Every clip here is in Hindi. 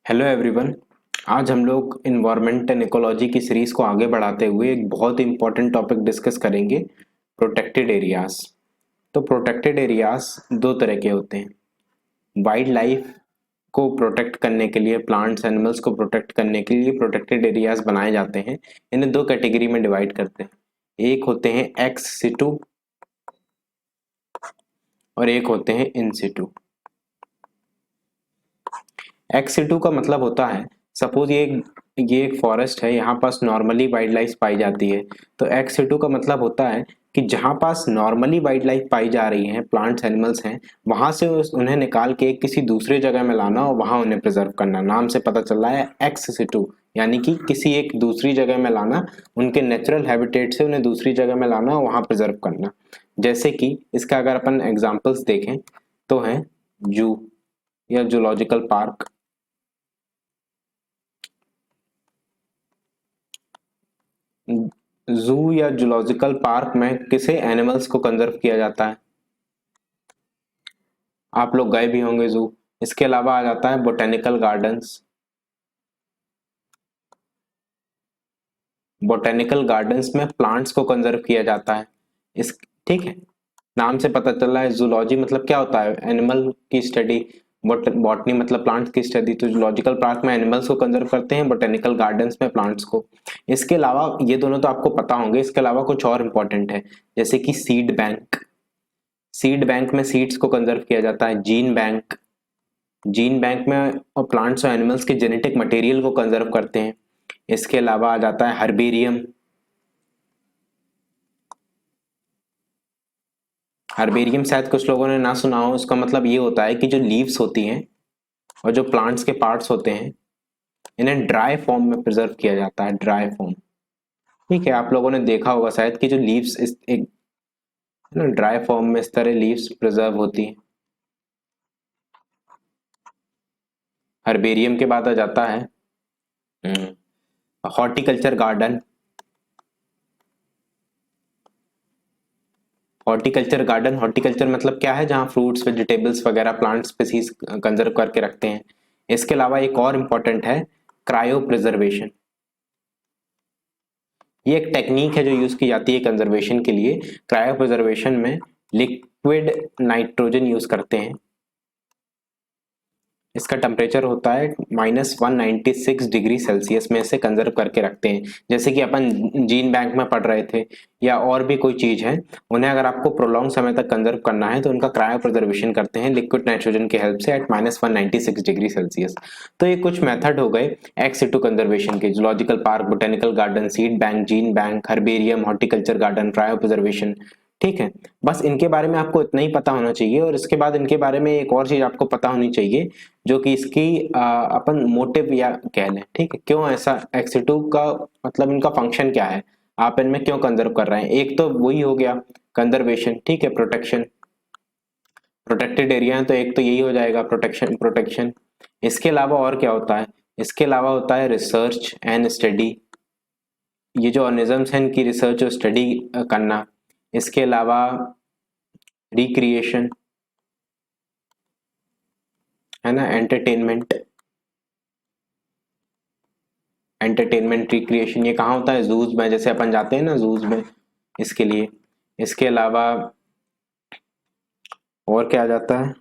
Hello everyone. आज हम लोग इन्वायरमेंट एंड इकोलॉजी की सीरीज को आगे बढ़ाते हुए एक बहुत ही इंपॉर्टेंट टॉपिक डिस्कस करेंगे, प्रोटेक्टेड एरियाज। तो प्रोटेक्टेड एरियाज दो तरह के होते हैं। वाइल्ड लाइफ को प्रोटेक्ट करने के लिए, प्लांट्स एनिमल्स को प्रोटेक्ट करने के लिए प्रोटेक्टेड एरियाज बनाए जाते हैं। इन्हें दो कैटेगरी में डिवाइड करते हैं। एक होते हैं एक्स सिटू और एक होते हैं इन सिटू। एक्स सिटू का मतलब होता है, सपोज ये एक फॉरेस्ट है, यहाँ पास नॉर्मली वाइल्ड लाइफ पाई जाती है। तो एक्स सिटू का मतलब होता है कि जहाँ पास नॉर्मली वाइल्ड लाइफ पाई जा रही है, प्लांट्स एनिमल्स हैं, वहां से उन्हें निकाल के किसी दूसरे जगह में लाना और वहां उन्हें प्रिजर्व करना। नाम से पता चल रहा है एक्स सिटू, यानी कि किसी एक दूसरी जगह में लाना, उनके नेचुरल हैबिटेट से उन्हें दूसरी जगह में लाना और वहां प्रिजर्व करना। जैसे कि इसका अगर अपन एग्जाम्पल्स देखें तो है जू या जूलॉजिकल पार्क। जू या जूलॉजिकल पार्क में किसे एनिमल्स को कंजर्व किया जाता है? आप लोग गए भी होंगे जू। इसके अलावा आ जाता है बोटेनिकल गार्डन्स। बोटेनिकल गार्डन्स में प्लांट्स को कंजर्व किया जाता है। इस ठीक है, नाम से पता चल रहा है जूलॉजी मतलब क्या होता है, एनिमल की स्टडी। बॉटनी मतलब प्लांट्स की स्टडी। तो जूलॉजिकल पार्क में एनिमल्स को कंजर्व करते हैं, बोटेनिकल गार्डन्स में प्लांट्स को। इसके अलावा ये दोनों तो आपको पता होंगे, इसके अलावा कुछ और इंपॉर्टेंट है, जैसे कि सीड बैंक। सीड बैंक में सीड्स को कंजर्व किया जाता है। जीन बैंक, जीन बैंक में और प्लांट्स और एनिमल्स के जेनेटिक मटेरियल को कंजर्व करते हैं। इसके अलावा आ जाता है हर्बेरियम। हर्बेरियम शायद कुछ लोगों ने ना सुना हो। इसका मतलब ये होता है कि जो लीव्स होती हैं और जो प्लांट्स के पार्ट्स होते हैं, इन्हें ड्राई फॉर्म में प्रिजर्व किया जाता है, ड्राई फॉर्म। ठीक है, आप लोगों ने देखा होगा शायद कि जो लीव्स इस एक ड्राई फॉर्म में इस तरह लीव्स प्रिजर्व होती हैं। हर्बेरियम के बाद आ जाता है horticulture garden. Horticulture garden, horticulture मतलब क्या है, जहाँ फ्रूट्स वेजिटेबल्स वगैरह प्लांट स्पीसीज कंजर्व करके रखते हैं। इसके अलावा एक और इम्पोर्टेंट है क्रायो प्रिजर्वेशन। ये एक टेक्निक है जो यूज की जाती है कंजर्वेशन के लिए। क्रायो प्रिजर्वेशन में लिक्विड नाइट्रोजन यूज करते हैं। इसका टेम्परेचर होता है -196 डिग्री सेल्सियस में से कंजर्व करके रखते हैं। जैसे कि अपन जीन बैंक में पढ़ रहे थे या और भी कोई चीज है, उन्हें अगर आपको प्रोलॉन्ग समय तक कंजर्व करना है तो उनका क्रायो प्रिजर्वेशन करते हैं लिक्विड नाइट्रोजन की हेल्प से एट -196 डिग्री सेल्सियस। तो ये कुछ मेथड हो गए एक्स सिटू कंजर्वेशन के। Zoological park, botanical garden, seed bank, gene bank, herbarium, horticulture garden, cryo preservation. ठीक है, बस इनके बारे में आपको इतना ही पता होना चाहिए। और इसके बाद इनके बारे में एक और चीज आपको पता होनी चाहिए, जो कि इसकी अपन मोटिव या कह लें, ठीक है, क्यों ऐसा एक्सिटू का मतलब इनका फंक्शन क्या है, आप इनमें क्यों कंजर्व कर रहे हैं। एक तो वही हो गया कंजर्वेशन, ठीक है, प्रोटेक्शन, प्रोटेक्टेड एरिया है तो एक तो यही हो जाएगा प्रोटेक्शन, प्रोटेक्शन। इसके अलावा और क्या होता है, इसके अलावा होता है रिसर्च एंड स्टडी। ये जो ऑर्गेनिजम्स हैं इनकी रिसर्च और स्टडी करना। इसके अलावा रिक्रिएशन, है ना, एंटरटेनमेंट, एंटरटेनमेंट रिक्रिएशन। ये कहाँ होता है, जूज में, जैसे अपन जाते हैं ना जूज में, इसके लिए। इसके अलावा और क्या आ जाता है,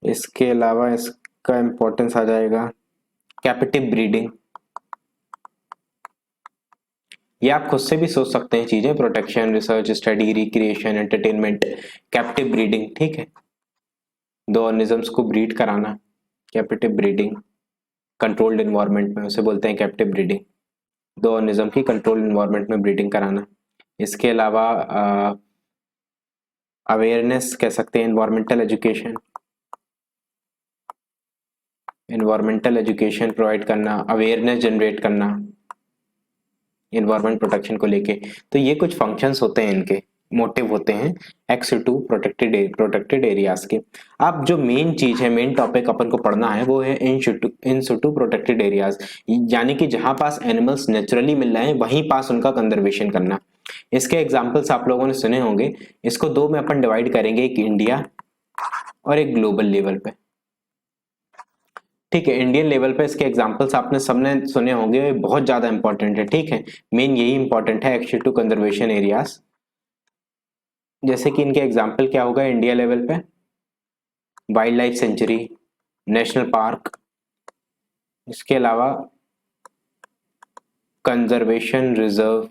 इसके अलावा इसका इंपॉर्टेंस आ जाएगा कैप्टिव ब्रीडिंग। ये आप खुद से भी सोच सकते हैं चीजें, protection, research, study, recreation, entertainment, captive breeding. ठीक है, दो ऑर्गेनिजम्स को ब्रीड कराना, कैप्टिव ब्रीडिंग। कंट्रोल्ड इन्वायरमेंट में उसे बोलते हैं कैप्टिव ब्रीडिंग। दो ऑर्गेनिज्म की कंट्रोल्ड इन्वायरमेंट में ब्रीडिंग कराना। इसके अलावा अवेयरनेस कह सकते हैं, environmental education, environmental education provide करना, अवेयरनेस जनरेट करना इन्वायरमेंट प्रोटेक्शन को लेके। तो ये कुछ फंक्शंस होते हैं, इनके मोटिव होते हैं एक्स टू प्रोटेक्टेड एरियाज के। अब जो मेन चीज है, मेन टॉपिक अपन को पढ़ना है वो है इन सिटू प्रोटेक्टेड एरियाज, यानी कि जहां पास एनिमल्स नेचुरली मिल रहे हैं वहीं पास उनका कंजर्वेशन करना। इसके एग्जाम्पल्स आप लोगों ने सुने होंगे। इसको दो में अपन डिवाइड करेंगे, एक इंडिया और एक ग्लोबल लेवल पे। ठीक है, इंडियन लेवल पे इसके एग्जांपल्स आपने सबने सुने होंगे, बहुत ज्यादा इंपॉर्टेंट है। ठीक है, मेन यही इंपॉर्टेंट है एक्चुअली टू कंजर्वेशन एरियाज। जैसे कि इनके एग्जांपल क्या होगा इंडिया लेवल पे, wild life century, national park, इसके अलावा conservation reserve,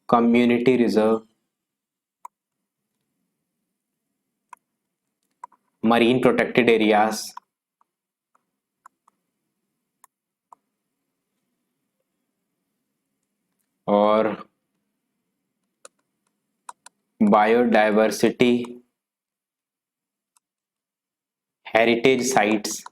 community reserve, marine protected areas, और बायोडायवर्सिटी हेरिटेज साइट्स।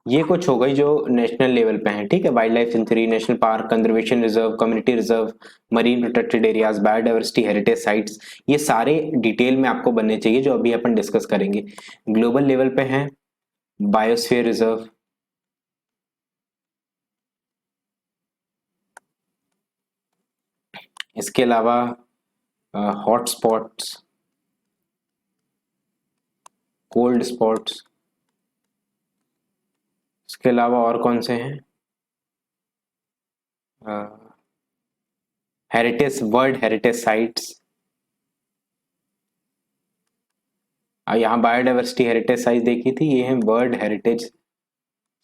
ये कुछ हो गई जो नेशनल लेवल पे हैं। ठीक है, wild life century, national park, conservation reserve, community reserve, marine protected areas, biodiversity heritage sites, ये सारे डिटेल में आपको बनने चाहिए जो अभी अपन डिस्कस करेंगे। ग्लोबल लेवल पे हैं बायोस्फीयर रिजर्व, इसके अलावा हॉटस्पॉट्स, कोल्ड स्पॉट्स, इसके अलावा और कौन से हैं, हेरिटेज, वर्ल्ड हेरिटेज साइट्स, यहाँ बायोडायवर्सिटी हेरिटेज साइट देखी थी, ये है वर्ल्ड हेरिटेज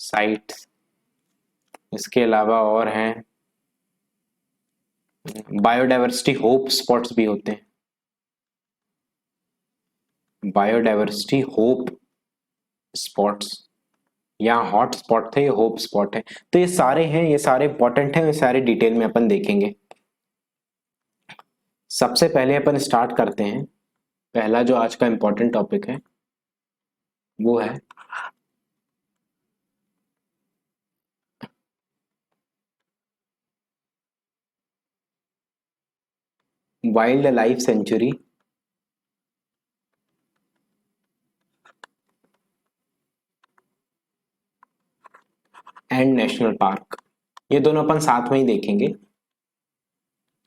साइट्स। इसके अलावा और हैं बायोडायवर्सिटी होप स्पॉट्स भी होते हैं, बायोडायवर्सिटी होप स्पॉट्स, यहाँ हॉट स्पॉट थे, ये होप स्पॉट है। तो ये सारे हैं, ये सारे इंपॉर्टेंट हैं, ये सारे डिटेल में अपन देखेंगे। सबसे पहले अपन स्टार्ट करते हैं, पहला जो आज का इंपॉर्टेंट टॉपिक है वो है wild life century and national park. ये दोनों अपन साथ में ही देखेंगे,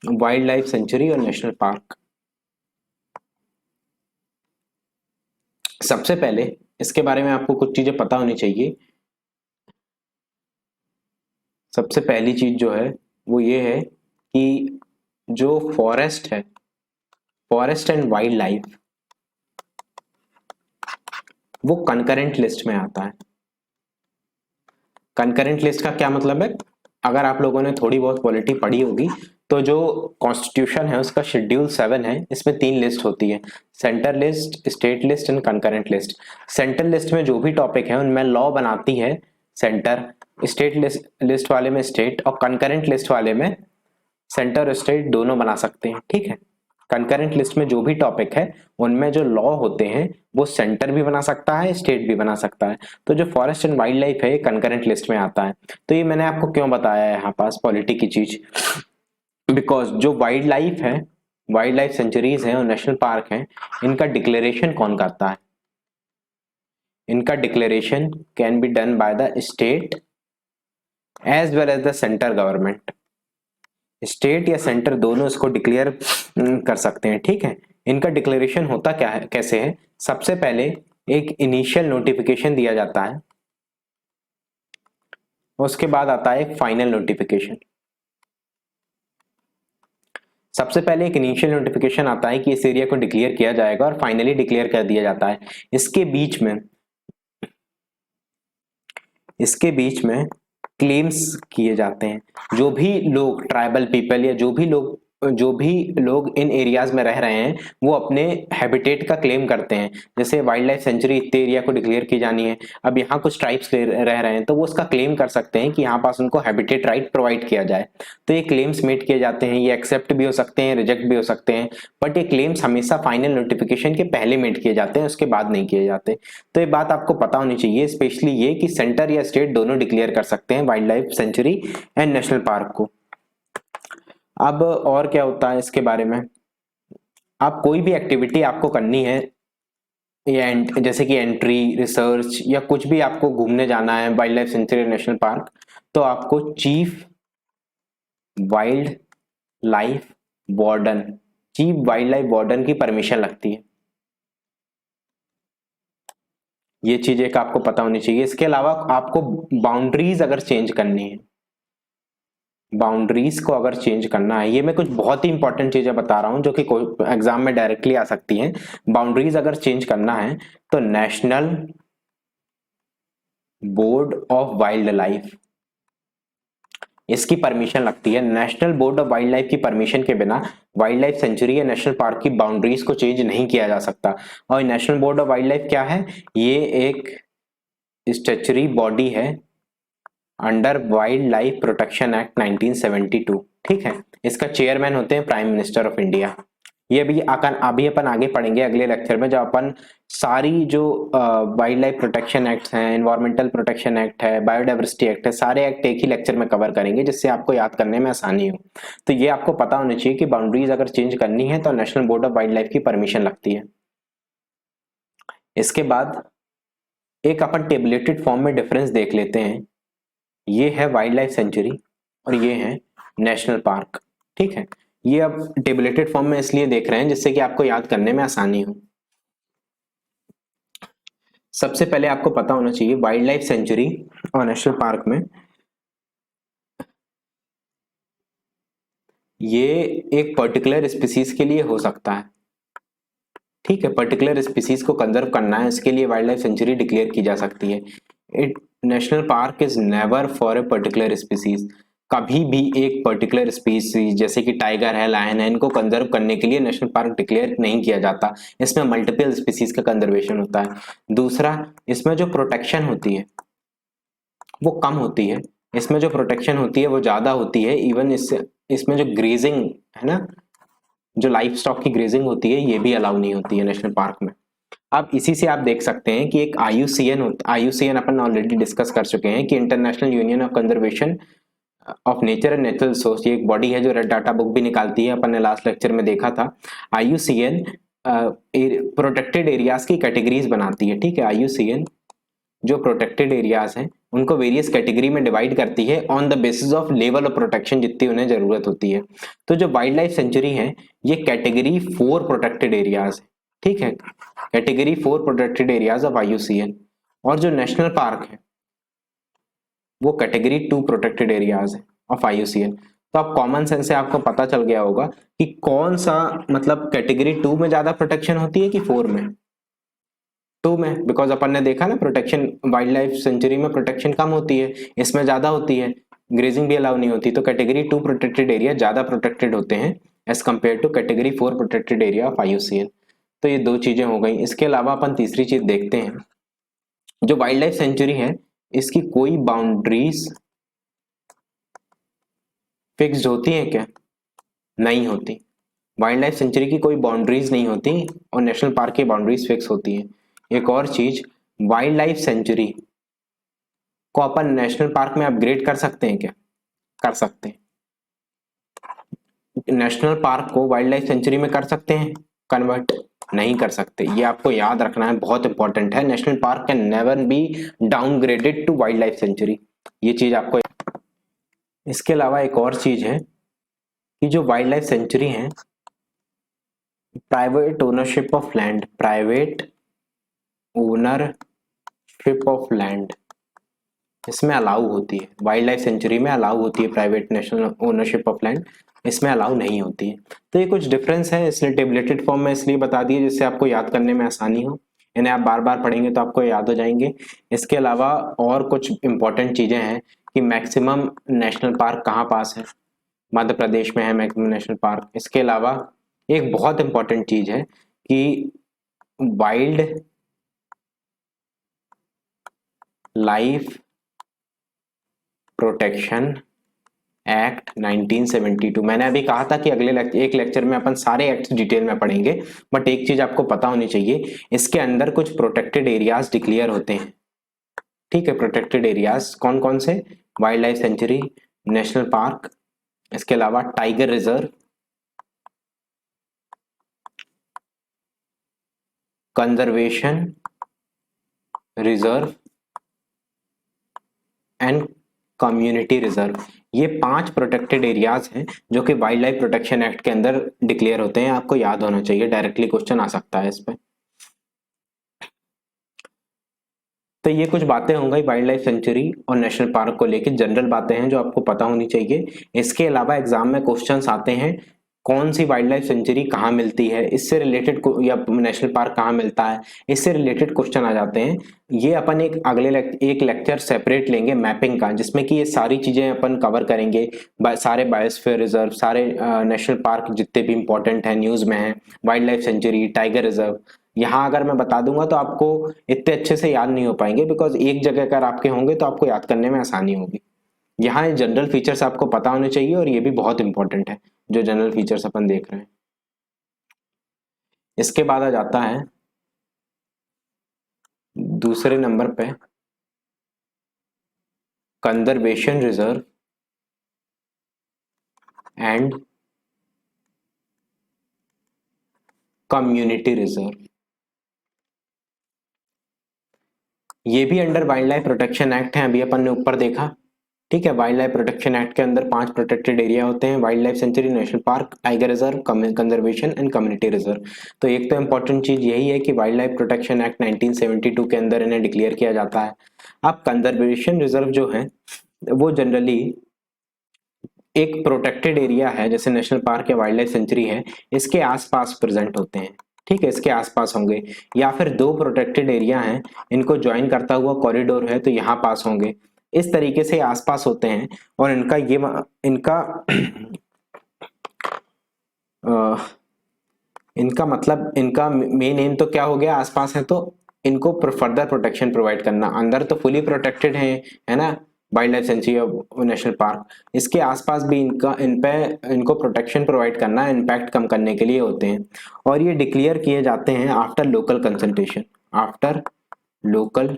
वाइल्ड लाइफ सेंचुरी और नेशनल पार्क। सबसे पहले इसके बारे में आपको कुछ चीजें पता होनी चाहिए। सबसे पहली चीज जो है वो ये है कि जो फॉरेस्ट है, फॉरेस्ट एंड वाइल्ड लाइफ, वो कंकरेंट लिस्ट में आता है। कंकरेंट लिस्ट का क्या मतलब है, अगर आप लोगों ने थोड़ी बहुत पॉलिटी पढ़ी होगी तो जो कॉन्स्टिट्यूशन है उसका शेड्यूल 7 है, इसमें 3 लिस्ट होती है, centre list, state list and concurrent list. Central list में जो भी टॉपिक है उनमें लॉ बनाती है सेंटर, स्टेट लिस्ट वाले में स्टेट, और कंकरेंट लिस्ट वाले में सेंटर और स्टेट दोनों बना सकते हैं। ठीक है, कंकरेंट लिस्ट में जो भी टॉपिक है उनमें जो लॉ होते हैं वो सेंटर भी बना सकता है, स्टेट भी बना सकता है। तो जो फॉरेस्ट एंड वाइल्ड लाइफ है ये कंकरेंट लिस्ट में आता है। तो ये मैंने आपको क्यों बताया है यहाँ पास पॉलिटी की चीज, बिकॉज जो वाइल्ड लाइफ है, वाइल्ड लाइफ सेंचुरीज हैं और नेशनल पार्क हैं, इनका डिक्लेरेशन कौन करता है, इनका declaration can be done by the state as well as the centre government. State या सेंटर दोनों इसको डिक्लेयर कर सकते हैं। ठीक है, इनका डिक्लेरेशन होता क्या है, कैसे है, सबसे पहले एक इनिशियल नोटिफिकेशन दिया जाता है, उसके बाद आता है एक फाइनल नोटिफिकेशन। सबसे पहले एक इनिशियल नोटिफिकेशन आता है कि इस एरिया को डिक्लेयर किया जाएगा और फाइनली डिक्लेयर कर दिया जाता है। इसके बीच में क्लेम्स किए जाते हैं। जो भी लोग ट्राइबल पीपल या जो भी लोग इन एरियाज में रह रहे हैं वो अपने हैबिटेट का क्लेम करते हैं। जैसे वाइल्ड लाइफ सेंचुरी इतने एरिया को डिक्लेयर की जानी है, अब यहाँ कुछ ट्राइब्स रह रहे हैं तो वो उसका क्लेम कर सकते हैं कि यहाँ पास उनको हैबिटेट राइट प्रोवाइड किया जाए। तो ये क्लेम्स मेट किए जाते हैं, ये एक्सेप्ट भी हो सकते हैं, रिजेक्ट भी हो सकते हैं, बट ये क्लेम्स हमेशा फाइनल नोटिफिकेशन के पहले मेट किए जाते हैं, उसके बाद नहीं किए जाते। तो ये बात आपको पता होनी चाहिए, स्पेशली ये कि सेंटर या स्टेट दोनों डिक्लेयर कर सकते हैं wild life century and national park को। अब और क्या होता है इसके बारे में, आप कोई भी एक्टिविटी आपको करनी है या जैसे कि एंट्री, रिसर्च या कुछ भी आपको घूमने जाना है wild life century national park, तो आपको chief wild life warden, chief wild life warden की परमिशन लगती है। ये चीज एक आपको पता होनी चाहिए। इसके अलावा आपको बाउंड्रीज अगर चेंज करनी है, बाउंड्रीज को अगर चेंज करना है, ये मैं कुछ बहुत ही इंपॉर्टेंट चीजें बता रहा हूं जो कि एग्जाम में डायरेक्टली आ सकती हैं। बाउंड्रीज अगर चेंज करना है तो national board of wild life, इसकी परमिशन लगती है। National board of wild life की परमिशन के बिना वाइल्ड लाइफ सेंचुरी या नेशनल पार्क की बाउंड्रीज को चेंज नहीं किया जा सकता। और national board of wild life क्या है? ये एक स्टैच्यूटरी बॉडी है under wild life protection act 1972। ठीक है, इसका चेयरमैन होते हैं प्राइम मिनिस्टर ऑफ इंडिया। ये भी अभी अपन आगे पढ़ेंगे अगले लेक्चर में, जब अपन सारी जो वाइल्ड लाइफ प्रोटेक्शन एक्ट हैं, एनवायरमेंटल प्रोटेक्शन एक्ट है, बायोडाइवर्सिटी एक्ट है, सारे एक्ट एक ही लेक्चर में कवर करेंगे जिससे आपको याद करने में आसानी हो। तो ये आपको पता होना चाहिए कि बाउंड्रीज अगर चेंज करनी है तो national board of wild life की परमिशन लगती है। इसके बाद एक अपन टेबलेटेड फॉर्म में डिफरेंस देख लेते हैं। ये है वाइल्ड लाइफ सेंचुरी और ये है नेशनल पार्क। ठीक है, ये अब टेबलेटेड फॉर्म में इसलिए देख रहे हैं जिससे कि आपको याद करने में आसानी हो। सबसे पहले आपको पता होना चाहिए वाइल्ड लाइफ सेंचुरी और नेशनल पार्क में ये एक पर्टिकुलर स्पीसीज के लिए हो सकता है। ठीक है, पर्टिकुलर स्पीसीज को कंजर्व करना है, इसके लिए वाइल्ड लाइफ सेंचुरी डिक्लेयर की जा सकती है। It national park is never for a particular species. कभी भी एक पर्टिकुलर स्पीसीज जैसे कि टाइगर है, लायन है, इनको कंजर्व करने के लिए नेशनल पार्क डिक्लेयर नहीं किया जाता। इसमें मल्टीपल स्पीसीज का कंजर्वेशन होता है। दूसरा, इसमें जो प्रोटेक्शन होती है वो कम होती है, इसमें जो प्रोटेक्शन होती है वो ज्यादा होती है। इवन इसमें जो ग्रेजिंग है ना, जो लाइफ स्टॉक की ग्रेजिंग होती है, ये भी अलाउ नहीं होती है नेशनल पार्क में। अब इसी से आप देख सकते हैं कि एक आईयूसीएन अपन ऑलरेडी डिस्कस कर चुके हैं कि international union of conservation of nature and natural resource, ये एक बॉडी है जो रेड डाटा बुक भी निकालती है, अपन ने लास्ट लेक्चर में देखा था। आईयूसीएन प्रोटेक्टेड एरियाज की कैटेगरीज बनाती है। ठीक है, आईयूसीएन जो प्रोटेक्टेड एरियाज हैं उनको वेरियस कैटेगरी में डिवाइड करती है on the basis of level of protection जितनी उन्हें जरूरत होती है। तो जो वाइल्ड लाइफ सेंचुरी है ये कैटेगरी 4 प्रोटेक्टेड एरियाज है। ठीक है, category 4 protected areas of IUCN. और जो नेशनल पार्क है वो कैटेगरी 2 प्रोटेक्टेड एरियाज है ऑफ आईयूसीएन। तो आप कॉमन सेंस से आपको पता चल गया होगा कि कौन सा मतलब कैटेगरी 2 में ज्यादा प्रोटेक्शन होती है कि 4 में। 2 में, बिकॉज अपन ने देखा ना प्रोटेक्शन वाइल्ड लाइफ सेंचुरी में प्रोटेक्शन कम होती है, इसमें ज्यादा होती है, ग्रेजिंग भी अलाउ नहीं होती। तो कैटेगरी 2 प्रोटेक्टेड एरिया ज्यादा प्रोटेक्टेड होते हैं as compare to category 4 protected area of IUCN. तो ये दो चीजें हो गई। इसके अलावा अपन तीसरी चीज देखते हैं, जो वाइल्ड लाइफ सेंचुरी है इसकी कोई बाउंड्रीज फिक्स्ड होती है क्या? नहीं होती। वाइल्ड लाइफ सेंचुरी की कोई बाउंड्रीज नहीं होती और नेशनल पार्क की बाउंड्रीज फिक्स होती है। एक और चीज, वाइल्ड लाइफ सेंचुरी को अपन नेशनल पार्क में अपग्रेड कर सकते हैं क्या? कर सकते हैं। नेशनल पार्क को वाइल्ड लाइफ सेंचुरी में कर सकते हैं कन्वर्ट? नहीं कर सकते। ये आपको याद रखना है, बहुत इंपॉर्टेंट है। National park can never be downgraded to wild life sanctuary, ये चीज आपको। इसके अलावा एक और चीज है कि जो वाइल्ड लाइफ सेंचुरी है, private ownership of land, private ownership of land इसमें अलाउ होती है। वाइल्ड लाइफ सेंचुरी में अलाउ होती है private national ownership of land, इसमें अलाउ नहीं होती है। तो ये कुछ डिफरेंस है, इसलिए टेबलेटेड फॉर्म में इसलिए बता दिए जिससे आपको याद करने में आसानी हो। इन्हें आप बार बार पढ़ेंगे तो आपको याद हो जाएंगे। इसके अलावा और कुछ इंपॉर्टेंट चीजें हैं कि मैक्सिमम नेशनल पार्क कहाँ पास है, मध्य प्रदेश में है मैक्सिमम नेशनल पार्क। इसके अलावा एक बहुत इंपॉर्टेंट चीज है कि वाइल्ड लाइफ प्रोटेक्शन एक्ट 1972, मैंने अभी कहा था कि अगले एक लेक्चर में अपन सारे एक्ट डिटेल में पढ़ेंगे, बट एक चीज आपको पता होनी चाहिए, इसके अंदर कुछ प्रोटेक्टेड एरियाज डिक्लेयर होते हैं। ठीक है, प्रोटेक्टेड एरियाज कौन कौन से? Wild life century, national park, इसके अलावा tiger reserve, conservation reserve and community reserve. ये 5 प्रोटेक्टेड एरियाज हैं जो कि वाइल्ड लाइफ प्रोटेक्शन एक्ट के अंदर डिक्लेयर होते हैं। आपको याद होना चाहिए, डायरेक्टली क्वेश्चन आ सकता है इस पे। तो ये कुछ बातें होंगी वाइल्ड लाइफ सेंचुरी और नेशनल पार्क को लेकर, जनरल बातें हैं जो आपको पता होनी चाहिए। इसके अलावा एग्जाम में क्वेश्चंस आते हैं कौन सी वाइल्ड लाइफ सेंचुरी कहाँ मिलती है, इससे रिलेटेड, या नेशनल पार्क कहाँ मिलता है, इससे रिलेटेड क्वेश्चन आ जाते हैं। ये अपन एक एक लेक्चर सेपरेट लेंगे मैपिंग का, जिसमें कि ये सारी चीजें अपन कवर करेंगे। सारे बायोस्फीयर रिजर्व, सारे नेशनल पार्क जितने भी इंपॉर्टेंट है न्यूज में है, wild life century, tiger reserve, यहाँ अगर मैं बता दूंगा तो आपको इतने अच्छे से याद नहीं हो पाएंगे, बिकॉज एक जगह अगर आपके होंगे तो आपको याद करने में आसानी होगी। यहाँ जनरल फीचर्स आपको पता होने चाहिए, और ये भी बहुत इंपॉर्टेंट है जो जनरल फीचर्स अपन देख रहे हैं। इसके बाद आ जाता है दूसरे नंबर पे conservation reserve and community reserve. ये भी under wild life protection act है, अभी अपन ने ऊपर देखा। ठीक है, वाइल्ड लाइफ प्रोटेक्शन एक्ट के अंदर 5 प्रोटेक्टेड एरिया होते हैं: wild life century, national park, tiger reserve, conservation and community reserve. तो एक तो इंपॉर्टेंट चीज यही है कि वाइल्ड लाइफ प्रोटेक्शन एक्ट 1972 के अंदर इन्हें डिक्लेयर किया जाता है। अब कंजर्वेशन रिजर्व जो है वो जनरली एक प्रोटेक्टेड एरिया है, जैसे नेशनल पार्क या वाइल्ड लाइफ सेंचुरी है, इसके आसपास प्रेजेंट होते हैं। ठीक है, इसके आसपास होंगे, या फिर 2 प्रोटेक्टेड एरिया हैं, इनको ज्वाइन करता हुआ कॉरिडोर है तो यहाँ पास होंगे। इस तरीके से आसपास होते हैं, और इनका इनका मतलब, इनका मेन एम तो क्या हो गया, आसपास है तो इनको फर्दर प्रोटेक्शन प्रोवाइड करना। अंदर तो फुली प्रोटेक्टेड है ना, वाइल्ड लाइफ सेंचुरी और नेशनल पार्क, इसके आसपास भी इनको प्रोटेक्शन प्रोवाइड करना, इम्पैक्ट कम करने के लिए होते हैं। और ये डिक्लेयर किए जाते हैं after local consultation. After local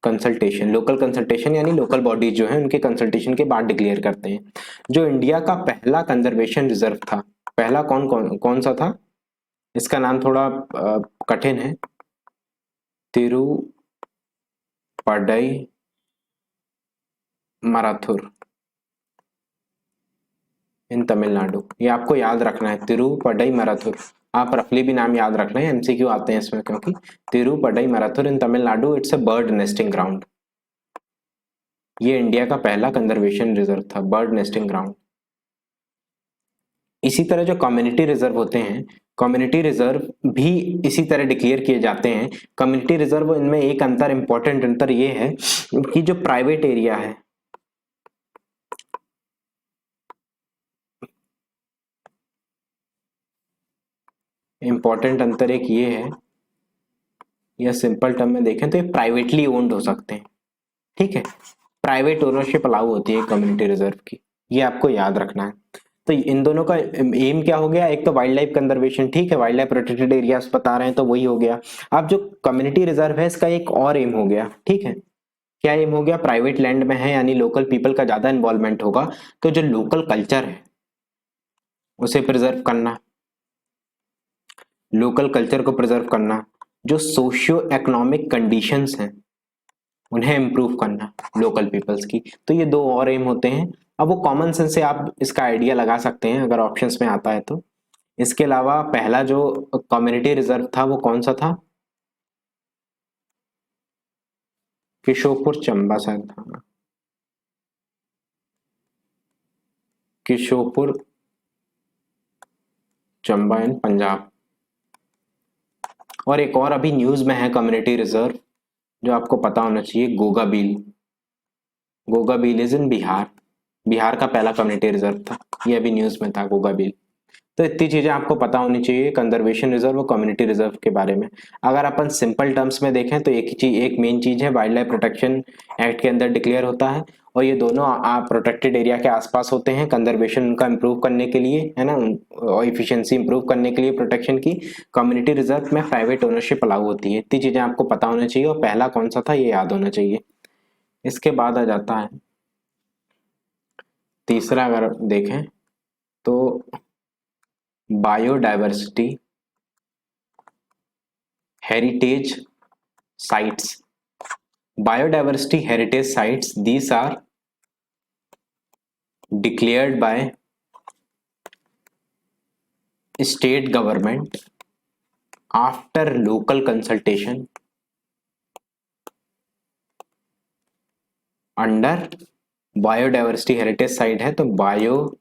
consultation यानी लोकल बॉडीज जो है उनके कंसल्टेशन के बाद डिक्लेयर करते हैं। जो इंडिया का पहला कंजर्वेशन रिजर्व था, पहला कौन सा था, इसका नाम थोड़ा कठिन है, तिरुपडई मराथुर इन तमिलनाडु। ये आपको याद रखना है, तिरुपडई मराथुर। आप रफली भी नाम याद रख लें, एमसीक्यू आते हैं इसमें, क्योंकि Thiruppudai Maruthur in Tamil Nadu, it's a bird nesting ground. ये इंडिया का पहला कंजर्वेशन रिजर्व था, बर्ड नेस्टिंग ग्राउंड। इसी तरह जो कम्युनिटी रिजर्व होते हैं, कम्युनिटी रिजर्व भी इसी तरह डिक्लेयर किए जाते हैं। कम्युनिटी रिजर्व, इनमें एक अंतर, इंपॉर्टेंट अंतर ये है कि जो प्राइवेट एरिया है, इंपॉर्टेंट अंतर एक ये है, या सिंपल टर्म में देखें तो ये प्राइवेटली ओन्ड हो सकते हैं। ठीक है, प्राइवेट ओनरशिप अलाउ होती है कम्युनिटी रिजर्व की, ये आपको याद रखना है। तो इन दोनों का एम क्या हो गया, एक तो वाइल्ड लाइफ कंजर्वेशन, ठीक है, वाइल्ड लाइफ प्रोटेक्टेड एरियाज बता रहे हैं तो वही हो गया। अब जो कम्युनिटी रिजर्व है इसका एक और एम हो गया, ठीक है, क्या एम हो गया, प्राइवेट लैंड में है यानी लोकल पीपल का ज्यादा इन्वॉल्वमेंट होगा, तो जो लोकल कल्चर है उसे प्रिजर्व करना, लोकल कल्चर को प्रिजर्व करना, जो सोशियो इकोनॉमिक कंडीशंस हैं उन्हें इम्प्रूव करना लोकल पीपल्स की। तो ये 2 और एम होते हैं। अब वो कॉमन सेंस से आप इसका आइडिया लगा सकते हैं अगर ऑप्शंस में आता है तो। इसके अलावा पहला जो कम्युनिटी रिजर्व था वो कौन सा था, किशोरपुर चंबा शायद था, किशोरपुर चंबा इन पंजाब। और एक और अभी न्यूज में है कम्युनिटी रिजर्व जो आपको पता होना चाहिए, गोगाबील। गोगाबील इज इन बिहार, बिहार का पहला कम्युनिटी रिजर्व था, ये अभी न्यूज में था गोगाबील। तो इतनी चीजें आपको पता होनी चाहिए कंजर्वेशन रिजर्व और कम्युनिटी रिजर्व के बारे में। अगर अपन सिंपल टर्म्स में देखें तो एक ही चीज, एक मेन चीज है, वाइल्ड लाइफ प्रोटेक्शन एक्ट के अंदर डिक्लेयर होता है, और ये दोनों प्रोटेक्टेड एरिया के आसपास होते हैं कंजर्वेशन उनका इंप्रूव करने के लिए, है ना, और इफिशियंसी इंप्रूव करने के लिए प्रोटेक्शन की। कम्युनिटी रिजर्व में प्राइवेट ओनरशिप अलाउ होती है। इतनी चीजें आपको पता होना चाहिए, और पहला कौन सा था ये याद होना चाहिए। इसके बाद आ जाता है तीसरा, अगर देखें तो biodiversity heritage sites. Biodiversity heritage sites, these are declared by state government after local consultation under biodiversity heritage site है तो बायोडाइवर्सिटी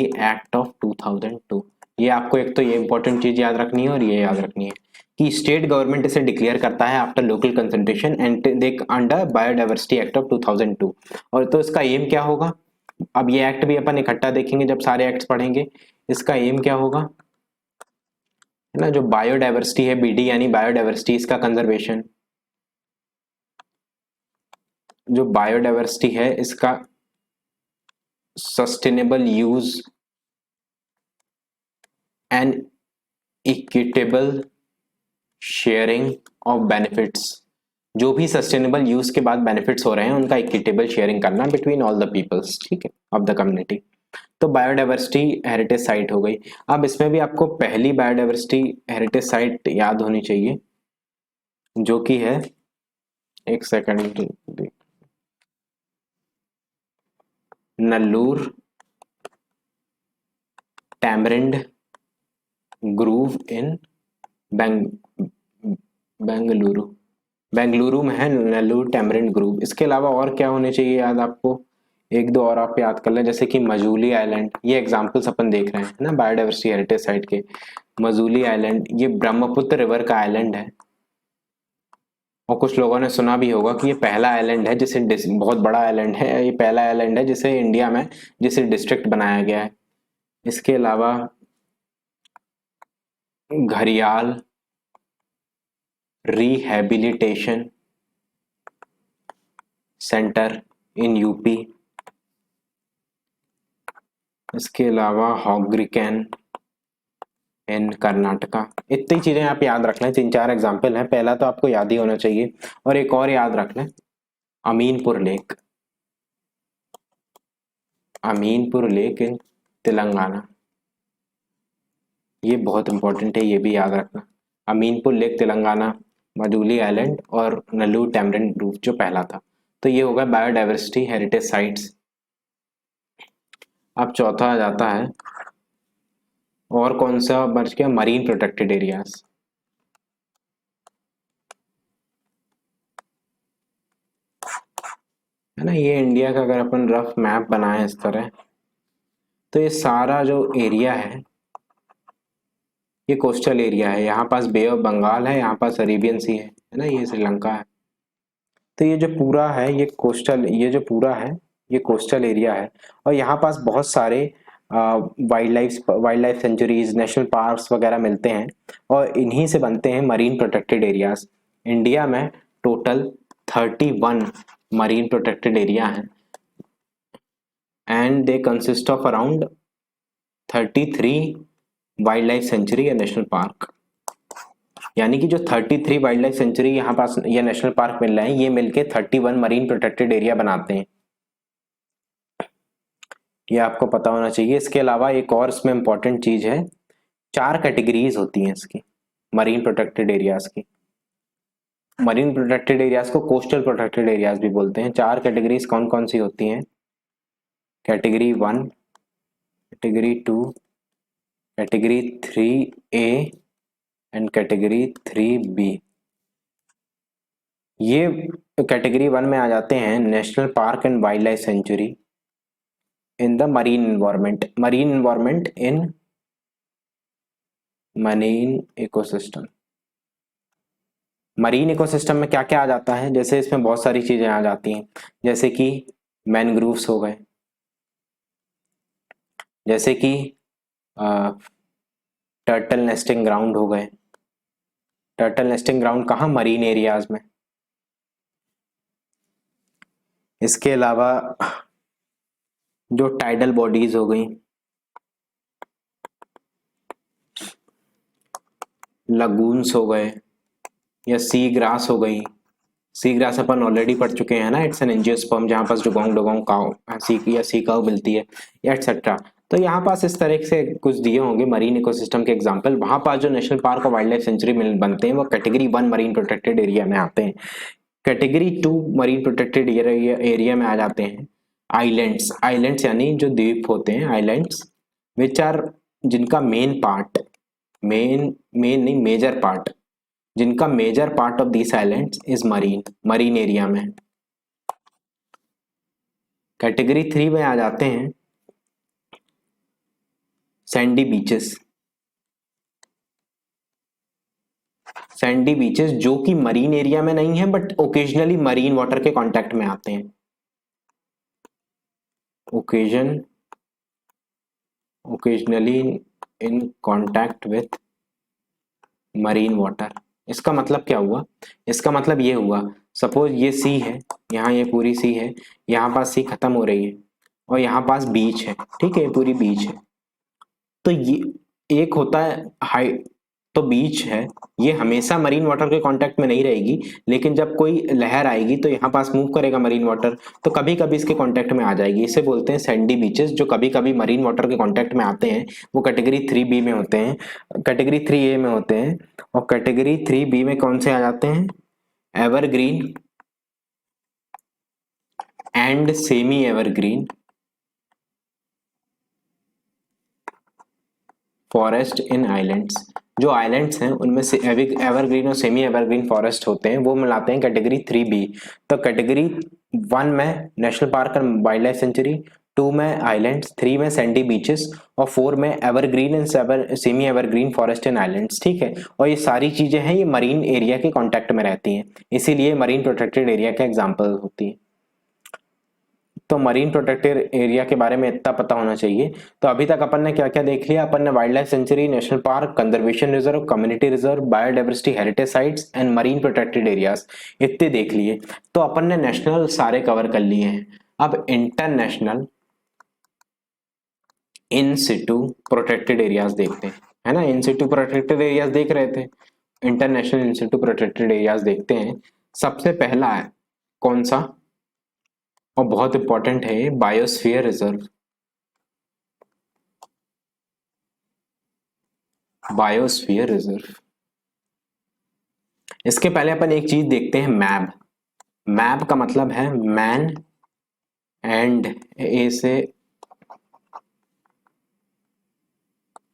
एक्ट ऑफ 2002। ये आपको एक तो ये इंपॉर्टेंट चीज याद रखनी है और ये याद रखनी है कि स्टेट गवर्नमेंट इसे डिक्लेयर करता है after local consultation and they under biodiversity act of 2002। और तो इसका एम क्या होगा, अब ये एक्ट भी अपन इकट्ठा देखेंगे जब सारे एक्ट्स पढ़ेंगे। इसका एम क्या होगा, है ना, जो बायोडाइवर्सिटी है बीडी यानी बायोडाइवर्सिटी इसका कंजर्वेशन, जो बायोडाइवर्सिटी है इसका sustainable use and equitable sharing of benefits, जो भी सस्टेनेबल यूज के बाद बेनिफिट्स हो रहे हैं उनका इक्विटेबल शेयरिंग करना बिटवीन ऑल द पीपल्स, ठीक है, ऑफ द कम्युनिटी। तो बायोडाइवर्सिटी हेरिटेज साइट हो गई। अब इसमें भी आपको पहली बायोडाइवर्सिटी हेरिटेज साइट याद होनी चाहिए जो कि है, एक सेकंड, नल्लूर टैमरिंड ग्रूव इन बेंगलुरु में है नल्लूर टैमरिंड ग्रूव। इसके अलावा और क्या होने चाहिए याद आपको, एक दो और आप याद कर लें, जैसे कि मजूली आइलैंड, ये एग्जांपल्स अपन देख रहे हैं ना बायोडाइवर्सिटी हेरिटेज साइट के। मजूली आइलैंड ये ब्रह्मपुत्र रिवर का आइलैंड है और कुछ लोगों ने सुना भी होगा कि ये पहला आइलैंड है जिसे बहुत बड़ा आइलैंड है, ये पहला आइलैंड है जिसे इंडिया में जिसे डिस्ट्रिक्ट बनाया गया है। इसके अलावा घड़ियाल रिहैबिलिटेशन सेंटर इन यूपी, इसके अलावा हॉग्रिकैन इन कर्नाटका। इतनी चीजें आप याद रख लें, 3-4 एग्जाम्पल हैं, पहला तो आपको याद ही होना चाहिए। और एक और याद रख लें, Aminpur lake, Aminpur lake in Telangana, ये बहुत इंपॉर्टेंट है, ये भी याद रखना। अमीनपुर लेक तेलंगाना, मजूली आइलैंड और नल्लूर टैमरिंड ग्रूव जो पहला था। तो ये होगा बायोडाइवर्सिटी हेरिटेज साइट्स। अब चौथा आ जाता है, और कौन सा बच गया, मरीन प्रोटेक्टेड एरियाज। है ना, ये इंडिया का अगर अपन रफ मैप बनाए इस तरह, तो ये सारा जो एरिया है ये कोस्टल एरिया है। यहाँ पास बे ऑफ बंगाल है, यहाँ पास अरेबियन सी है ना, ये श्रीलंका है। तो ये जो पूरा है ये कोस्टल, ये जो पूरा है ये कोस्टल एरिया है। और यहाँ पास बहुत सारे wild life sanctuaries, national parks वगैरह मिलते हैं और इन्हीं से बनते हैं मरीन प्रोटेक्टेड एरियाज। इंडिया में टोटल 31 मरीन प्रोटेक्टेड एरिया हैं and they consist of around 33 wild life century या नेशनल पार्क। यानी कि जो 33 वाइल्ड लाइफ सेंचुरी यहाँ पास या नेशनल पार्क मिल रहे हैं, ये मिलके 31 मरीन प्रोटेक्टेड एरिया बनाते हैं, ये आपको पता होना चाहिए। इसके अलावा एक और इसमें इंपॉर्टेंट चीज है, 4 कैटेगरीज होती हैं इसकी मरीन प्रोटेक्टेड एरियाज की। मरीन प्रोटेक्टेड एरियाज को कोस्टल प्रोटेक्टेड एरियाज भी बोलते हैं। 4 कैटेगरीज कौन कौन सी होती हैं, category 1, category 2, category 3A and category 3B। ये कैटेगरी 1 में आ जाते हैं national park and wild life century in the marine environment, marine environment in marine ecosystem. Marine ecosystem में क्या क्या आ जाता है, जैसे इसमें बहुत सारी चीजें आ जाती हैं, जैसे कि मैनग्रूव्स हो गए, जैसे कि टर्टल नेस्टिंग ग्राउंड हो गए। टर्टल नेस्टिंग ग्राउंड कहाँ, मरीन एरियाज में। इसके अलावा जो टाइडल बॉडीज हो गई, लगून्स हो गए या सी ग्रास हो गई। सी ग्रास अपन ऑलरेडी पढ़ चुके हैं ना, इट्स एन एंजियोस्पर्म, जहाँ पास डुगोंग डुगोंग काउ सी या सी काउ मिलती है या एटसेट्रा। तो यहाँ पास इस तरह से कुछ दिए होंगे मरीन इकोसिस्टम के एग्जांपल। वहां पास जो नेशनल पार्क और वाइल्ड लाइफ सेंचुरी बनते हैं वो कैटेगरी 1 मरीन प्रोटेक्टेड एरिया में आते हैं। कैटेगरी 2 मरीन प्रोटेक्टेड एरिया में आ जाते हैं आइलैंड्स। आइलैंड्स यानी जो द्वीप होते हैं, आइलैंड्स विच आर, जिनका मेन पार्ट, मेन नहीं मेजर पार्ट जिनका major part of these islands is marine, marine area में। कैटेगरी 3 में आ जाते हैं सैंडी बीचेस। सैंडी बीचेस जो कि मरीन एरिया में नहीं है बट ओकेजनली मरीन वाटर के कांटेक्ट में आते हैं। Occasionally in contact with marine water. इसका मतलब क्या हुआ? इसका मतलब ये हुआ, सपोज ये सी है, यहाँ ये पूरी सी है, यहाँ पास सी खत्म हो रही है और यहाँ पास बीच है, ठीक है, ये पूरी बीच है। तो ये एक होता है हाई, तो बीच है, ये हमेशा मरीन वाटर के कांटेक्ट में नहीं रहेगी, लेकिन जब कोई लहर आएगी तो यहाँ पास मूव करेगा मरीन वाटर, तो कभी कभी इसके कांटेक्ट में आ जाएगी। इसे बोलते हैं सैंडी बीचेस, जो कभी कभी मरीन वाटर के कांटेक्ट में आते हैं। वो कैटेगरी 3B में होते हैं, कैटेगरी 3A में होते हैं। और कैटेगरी 3B में कौन से आ जाते हैं? Evergreen and semi evergreen forest in islands. जो आइलैंड्स हैं उनमें से एवरग्रीन और सेमी एवरग्रीन फॉरेस्ट होते हैं, वो मिलाते हैं कैटेगरी 3B। तो कैटेगरी 1 में national park and wild life century, 2 में आइलैंड्स, 3 में सैंडी बीचेस और 4 में evergreen and semi evergreen forest and islands, ठीक है। और ये सारी चीजें हैं, ये मरीन एरिया के कॉन्टेक्ट में रहती हैं, इसीलिए मरीन प्रोटेक्टेड एरिया का एग्जाम्पल होती है। तो मरीन प्रोटेक्टेड एरिया के बारे में इतना पता होना चाहिए। तो अभी तक अपन ने क्या क्या देख लिया? अपन ने wild life century, national park, conservation reserve, community reserve, biodiversity heritage sites and marine protected areas, इतने देख लिए। तो अपन ने नेशनल सारे कवर कर लिए हैं। अब इंटरनेशनल इन सिटू प्रोटेक्टेड एरियाज देखते हैं, है ना। इन सिटू प्रोटेक्टेड एरियाज देख रहे थे, इंटरनेशनल इन सिटू प्रोटेक्टेड एरियाज देखते हैं। सबसे पहला है कौन सा, और बहुत इंपॉर्टेंट है, बायोस्फीयर रिजर्व। Biosphere reserve. इसके पहले अपन एक चीज देखते हैं, मैप। मैप का मतलब है मैन एंड, ए से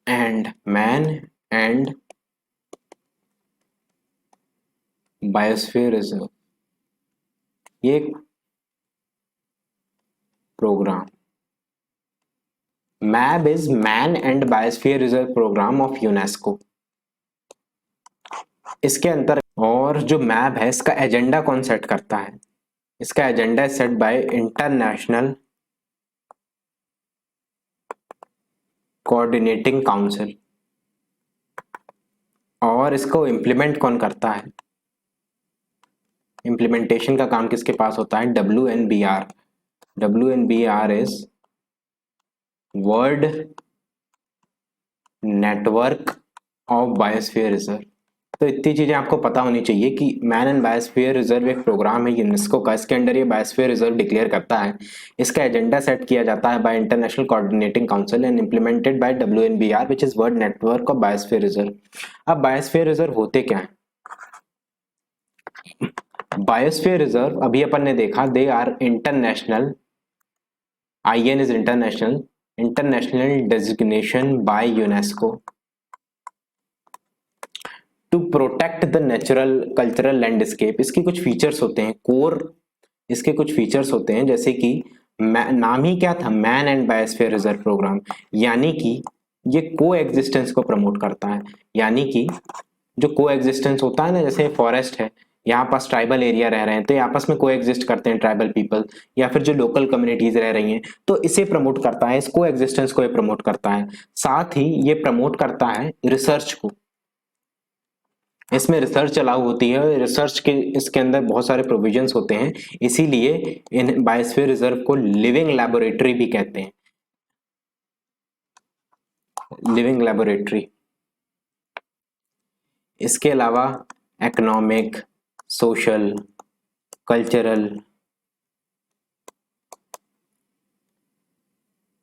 and, man and biosphere reserve, ये programme. MAB is man and biosphere reserve programme of UNESCO. इसके अंतर, और जो मैप है इसका एजेंडा कौन सेट करता है? इसका agenda set bye international coordinating council. और इसको इम्प्लीमेंट कौन करता है? इम्प्लीमेंटेशन का काम किसके पास होता है? WNBR। WNBR is world network of biosphere reserve. तो इतनी चीजें आपको पता होनी चाहिए कि मैन एंड बायोस्फीयर रिजर्व एक प्रोग्राम है यूनेस्को का, इसके अंडर ये बायोस्फीयर रिजर्व डिक्लेयर करता है। इसका एजेंडा सेट किया जाता है by international coordinating council and implemented by WNBR which is world network of biosphere reserve. अब बायोस्फीयर रिजर्व होते क्या है? बायोस्फीयर रिजर्व अभी अपन ने देखा, they are international, IN is international, international designation by UNESCO to protect the natural cultural landscape. इसके कुछ फीचर्स होते हैं, कोर इसके कुछ फीचर्स होते हैं, जैसे कि नाम ही क्या था, man and biosphere reserve programme, यानी कि ये को एग्जिस्टेंस को प्रमोट करता है। यानी कि जो को एग्जिस्टेंस होता है ना, जैसे फॉरेस्ट है, यहाँ पास ट्राइबल एरिया रह रहे हैं तो ये आपस में को एग्जिस्ट करते हैं, ट्राइबल पीपल या फिर जो लोकल कम्युनिटीज रह रही हैं, तो इसे प्रमोट करता है, इस को एग्जिस्टेंस को ये प्रमोट करता है। साथ ही ये प्रमोट करता है रिसर्च को, इसमें रिसर्च अलाउ होती है, रिसर्च के इसके अंदर बहुत सारे प्रोविजंस होते हैं, इसीलिए इन बायोस्फीयर रिजर्व को लिविंग लैबोरेटरी भी कहते हैं, लिविंग लैबोरेटरी। इसके अलावा इकोनॉमिक, सोशल, कल्चरल,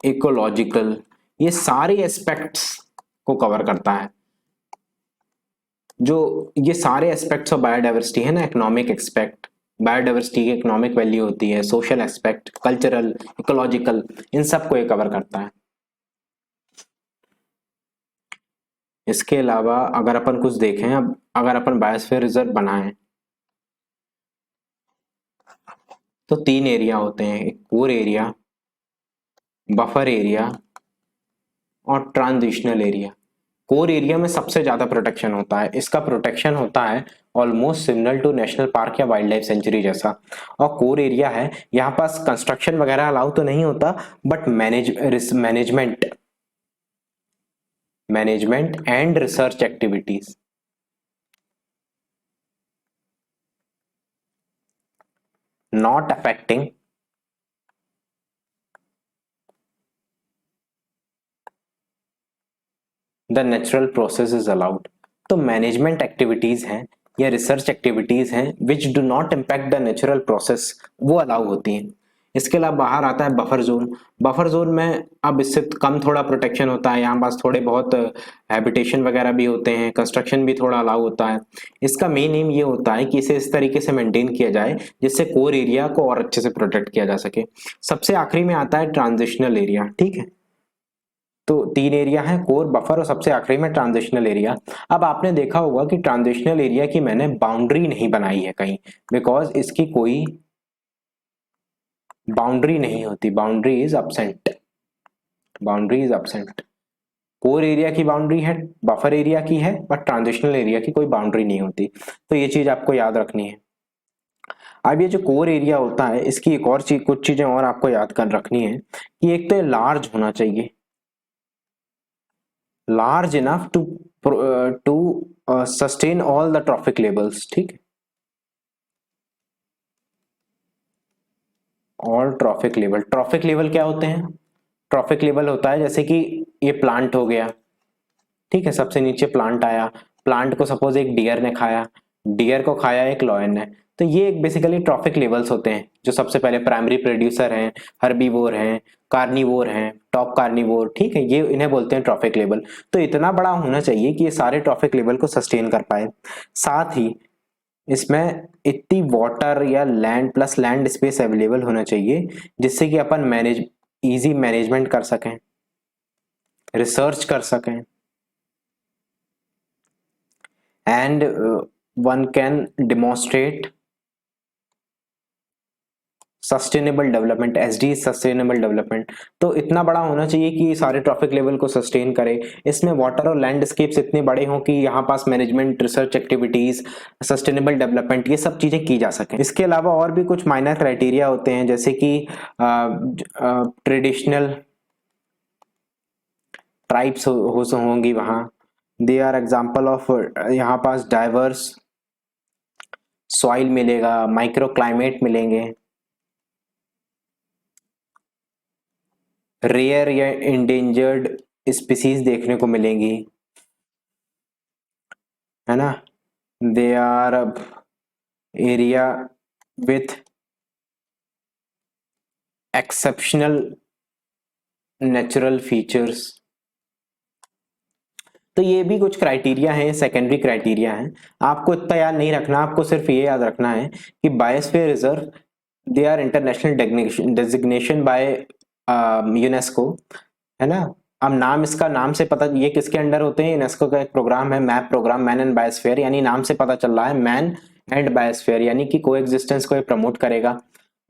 इकोलॉजिकल, ये सारे एस्पेक्ट्स को कवर करता है। जो ये सारे एस्पेक्ट्स ऑफ बायोडाइवर्सिटी है ना, इकोनॉमिक एस्पेक्ट, बायोडाइवर्सिटी की इकोनॉमिक वैल्यू होती है, सोशल एस्पेक्ट, कल्चरल, इकोलॉजिकल, इन सब को ये कवर करता है। इसके अलावा अगर अपन कुछ देखें, अब अगर अपन बायोस्फीयर रिजर्व बनाएं तो 3 एरिया होते हैं, एक कोर एरिया, बफर एरिया और ट्रांजिशनल एरिया। कोर एरिया में सबसे ज्यादा प्रोटेक्शन होता है, इसका प्रोटेक्शन होता है almost similar to national park या वाइल्ड लाइफ सेंचुरी जैसा। और कोर एरिया है, यहाँ पास कंस्ट्रक्शन वगैरह अलाउ तो नहीं होता, but management and research activities not affecting the natural process is allowed. तो मैनेजमेंट एक्टिविटीज हैं या रिसर्च एक्टिविटीज हैं विच do not impact the natural process, वो अलाउ होती हैं। इसके अलावा बाहर आता है बफर जोन। बफर जोन में अब इससे कम थोड़ा प्रोटेक्शन होता है, यहाँ पास थोड़े बहुत हैबिटेशन वगैरह भी होते हैं, कंस्ट्रक्शन भी थोड़ा अलाउ होता है। इसका मेन एम ये होता है कि इसे इस तरीके से मेंटेन किया जाए जिससे कोर एरिया को और अच्छे से प्रोटेक्ट किया जा सके। सबसे आखिरी में आता है ट्रांजिशनल एरिया, ठीक है। तो 3 एरिया है, कोर, बफर और सबसे आखिरी में ट्रांजिशनल एरिया। अब आपने देखा होगा कि ट्रांजिशनल एरिया की मैंने बाउंड्री नहीं बनाई है कहीं, बिकॉज इसकी कोई बाउंड्री नहीं होती, boundary is absent, boundary is absent. Core area की बाउंड्री है, बफर एरिया की है, बट ट्रांजिशनल एरिया की कोई बाउंड्री नहीं होती। तो ये चीज आपको याद रखनी है। अब ये जो कोर एरिया होता है, इसकी एक और चीज, कुछ चीजें और आपको याद कर रखनी है कि एक तो लार्ज होना चाहिए, large enough to sustain all the trophic levels, ठीक है। और ट्रॉफिक लेवल, ट्रॉफिक लेवल क्या होते हैं? ट्रॉफिक लेवल होता है जैसे कि ये प्लांट हो गया, ठीक है, सबसे नीचे प्लांट आया, प्लांट को सपोज एक डियर ने खाया, डियर को खाया एक लॉयन ने, तो ये एक बेसिकली ट्रॉफिक लेवल्स होते हैं। जो सबसे पहले प्राइमरी प्रोड्यूसर हैं, हर्बीवोर हैं, कार्निवोर हैं, टॉप कार्निवोर, ठीक है, ये इन्हें बोलते हैं ट्रॉफिक लेवल। तो इतना बड़ा होना चाहिए कि ये सारे ट्रॉफिक लेवल को सस्टेन कर पाए। साथ ही इसमें इतनी वाटर या land plus land space available होना चाहिए जिससे कि अपन इजी मैनेजमेंट कर सकें, रिसर्च कर सकें, and one can demonstrate sustainable development, SD sustainable development. तो इतना बड़ा होना चाहिए कि सारे ट्रॉफिक लेवल को सस्टेन करे, इसमें वाटर और लैंडस्केप्स इतने बड़े हों कि यहाँ पास management, research activities, sustainable development, ये सब चीजें की जा सकें। इसके अलावा और भी कुछ माइनर क्राइटेरिया होते हैं जैसे कि ट्रेडिशनल ट्राइब्स होंगी वहाँ, दे आर एग्जाम्पल ऑफ, यहाँ पास डाइवर्स सॉइल मिलेगा, माइक्रो क्लाइमेट मिलेंगे, रेयर या इंडेंजर्ड स्पीसीज देखने को मिलेंगी, है ना। They are area with exceptional natural features. तो ये भी कुछ क्राइटेरिया हैं, सेकेंडरी क्राइटेरिया हैं, आपको इतना याद नहीं रखना, आपको सिर्फ ये याद रखना है कि biosphere reserve they are international designation by UNESCO, है ना। अब नाम, इसका नाम से पता ये किसके अंडर होते हैं, यूनेस्को का एक प्रोग्राम है, map programme, man and biosphere, यानी नाम से पता चल रहा है मैन एंड बायोस्फीयर, यानी कि को एग्जिस्टेंस को प्रमोट करेगा।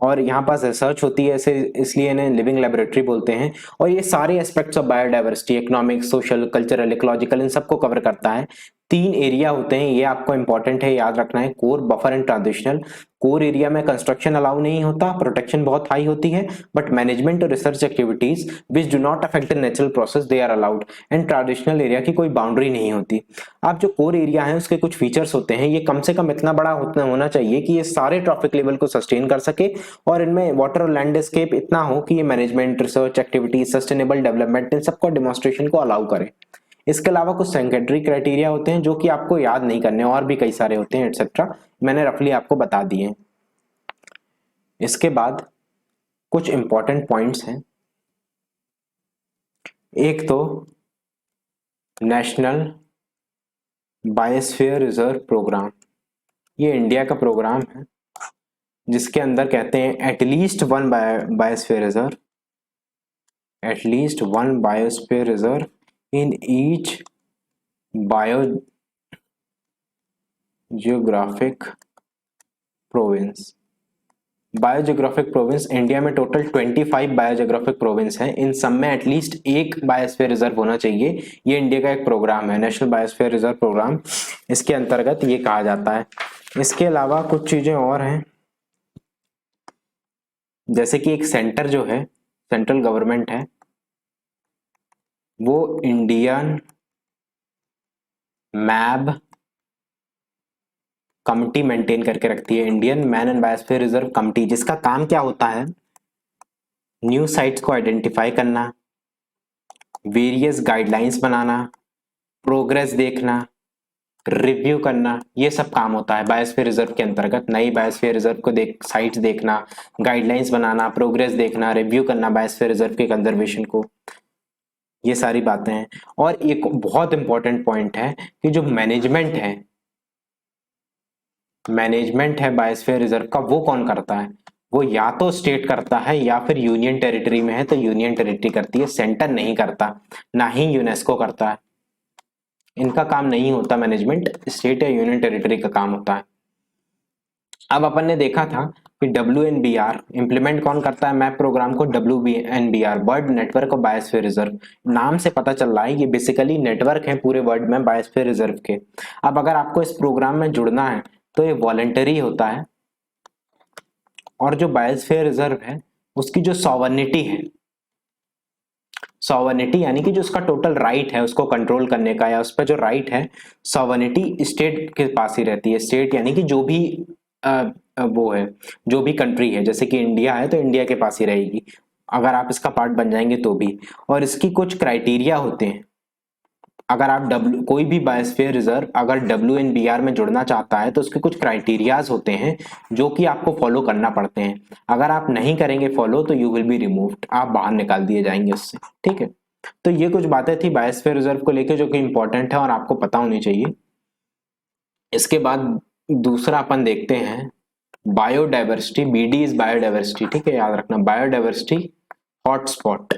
और यहाँ पास रिसर्च होती है, ऐसे इसलिए इन्हें लिविंग लेबोरेटरी बोलते हैं। और ये सारे aspects of biodiversity, economic, social, cultural, ecological, इन सबको कवर करता है। 3 एरिया होते हैं, ये आपको इंपॉर्टेंट है, याद रखना है, core, buffer and transitional. Core area में कंस्ट्रक्शन अलाउ नहीं होता, प्रोटेक्शन बहुत हाई होती है, बट मैनेजमेंट और research activities which do not affect the natural process they are allowed. And transitional area की कोई बाउंड्री नहीं होती। अब जो कोर एरिया है उसके कुछ फीचर्स होते हैं, ये कम से कम इतना बड़ा होना चाहिए कि ये सारे ट्रॉफिक लेवल को सस्टेन कर सके और इनमें वाटर और लैंडस्केप इतना हो कि ये management, research activities, sustainable development, इन सबको डेमोन्स्ट्रेशन को अलाउ करे। इसके अलावा कुछ सेकेंडरी क्राइटेरिया होते हैं जो कि आपको याद नहीं करने, और भी कई सारे होते हैं एटसेट्रा, मैंने रफली आपको बता दिए। इसके बाद कुछ इंपॉर्टेंट पॉइंट्स हैं, एक तो नेशनल बायोस्फीयर रिजर्व प्रोग्राम, ये इंडिया का प्रोग्राम है जिसके अंदर कहते हैं at least one biosphere reserve, at least one biosphere reserve in each biogeographic province. Biogeographic province India में टोटल 25 बायोजियोग्राफिक प्रोविंस हैं। इन सब में एटलीस्ट एक बायोस्फीयर रिजर्व होना चाहिए। ये इंडिया का एक प्रोग्राम है, नेशनल बायोस्फीयर रिजर्व प्रोग्राम, इसके अंतर्गत ये कहा जाता है। इसके अलावा कुछ चीजें और हैं, जैसे कि एक सेंटर जो है, सेंट्रल गवर्नमेंट है, वो इंडियन मैब कमिटी मेंटेन करके रखती है, Indian man and biosphere reserve committee, जिसका काम क्या होता है, न्यू साइट्स को आइडेंटिफाई करना, वेरियस गाइडलाइंस बनाना, प्रोग्रेस देखना, रिव्यू करना, ये सब काम होता है बायोस्फीयर रिजर्व के अंतर्गत। नई बायोस्फीयर रिजर्व को साइट्स देखना, गाइडलाइंस बनाना, प्रोग्रेस देखना, रिव्यू करना बायोस्फीयर रिजर्व के कंजर्वेशन को, ये सारी बातें हैं। और एक बहुत इंपॉर्टेंट पॉइंट है कि जो मैनेजमेंट है बायोस्फीयर रिजर्व का, वो कौन करता है, वो या तो स्टेट करता है या फिर यूनियन टेरिटरी में है तो यूनियन टेरिटरी करती है, सेंटर नहीं करता, ना ही यूनेस्को करता है। इनका काम नहीं होता मैनेजमेंट, स्टेट या यूनियन टेरिटरी का काम होता है। अब अपन ने देखा था कि WNBR इंप्लीमेंट कौन करता है मैप प्रोग्राम को, WNBR bird network of biosphere reserve. नाम से पता चल रहा है ये बेसिकली नेटवर्क है पूरे वर्ल्ड में बायोस्फीयर रिजर्व के। अब अगर आपको इस प्रोग्राम में जुड़ना है तो ये वॉलंटरी होता है, और जो बायोस्फीयर रिजर्व है उसकी जो सॉवर्निटी है, सॉवर्निटी यानी कि जो उसका टोटल राइट है उसको कंट्रोल करने का, या उस पर जो राइट है, सॉवर्निटी स्टेट के पास ही रहती है। स्टेट यानी कि जो भी वो है, जो भी कंट्री है, जैसे कि इंडिया है तो इंडिया के पास ही रहेगी अगर आप इसका पार्ट बन जाएंगे तो भी। और इसकी कुछ क्राइटेरिया होते हैं, अगर आप कोई भी बायोस्फीयर रिजर्व अगर WNBR में जुड़ना चाहता है तो उसके कुछ क्राइटेरियाज होते हैं जो कि आपको फॉलो करना पड़ते हैं। अगर आप नहीं करेंगे फॉलो तो यू विल बी रिमूव्ड, आप बाहर निकाल दिए जाएंगे उससे। ठीक है, तो ये कुछ बातें थी बायोस्फीयर रिजर्व को लेकर जो कि इंपॉर्टेंट है और आपको पता होनी चाहिए। इसके बाद दूसरा अपन देखते हैं बायोडाइवर्सिटी, BD इज बायोडाइवर्सिटी। ठीक है, याद रखना बायोडाइवर्सिटी हॉटस्पॉट।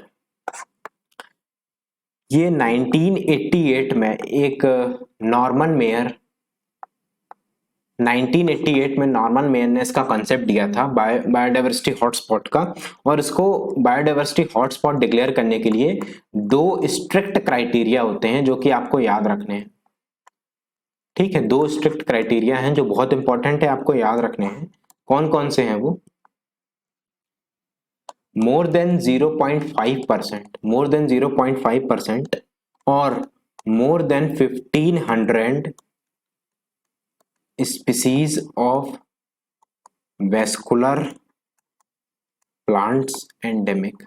ये 1988 में एक नॉर्मन मेयर 1988 में नॉर्मन मेयर ने इसका कॉन्सेप्ट दिया था बायोडाइवर्सिटी हॉटस्पॉट का। और इसको बायोडाइवर्सिटी हॉटस्पॉट डिक्लेयर करने के लिए 2 स्ट्रिक्ट क्राइटेरिया होते हैं जो कि आपको याद रखने हैं। ठीक है, 2 स्ट्रिक्ट क्राइटेरिया हैं जो बहुत इंपॉर्टेंट है, आपको याद रखने हैं। कौन कौन से हैं वो, मोर देन 0.5%, मोर देन 0.5% और more than 1500 species of vascular plants endemic.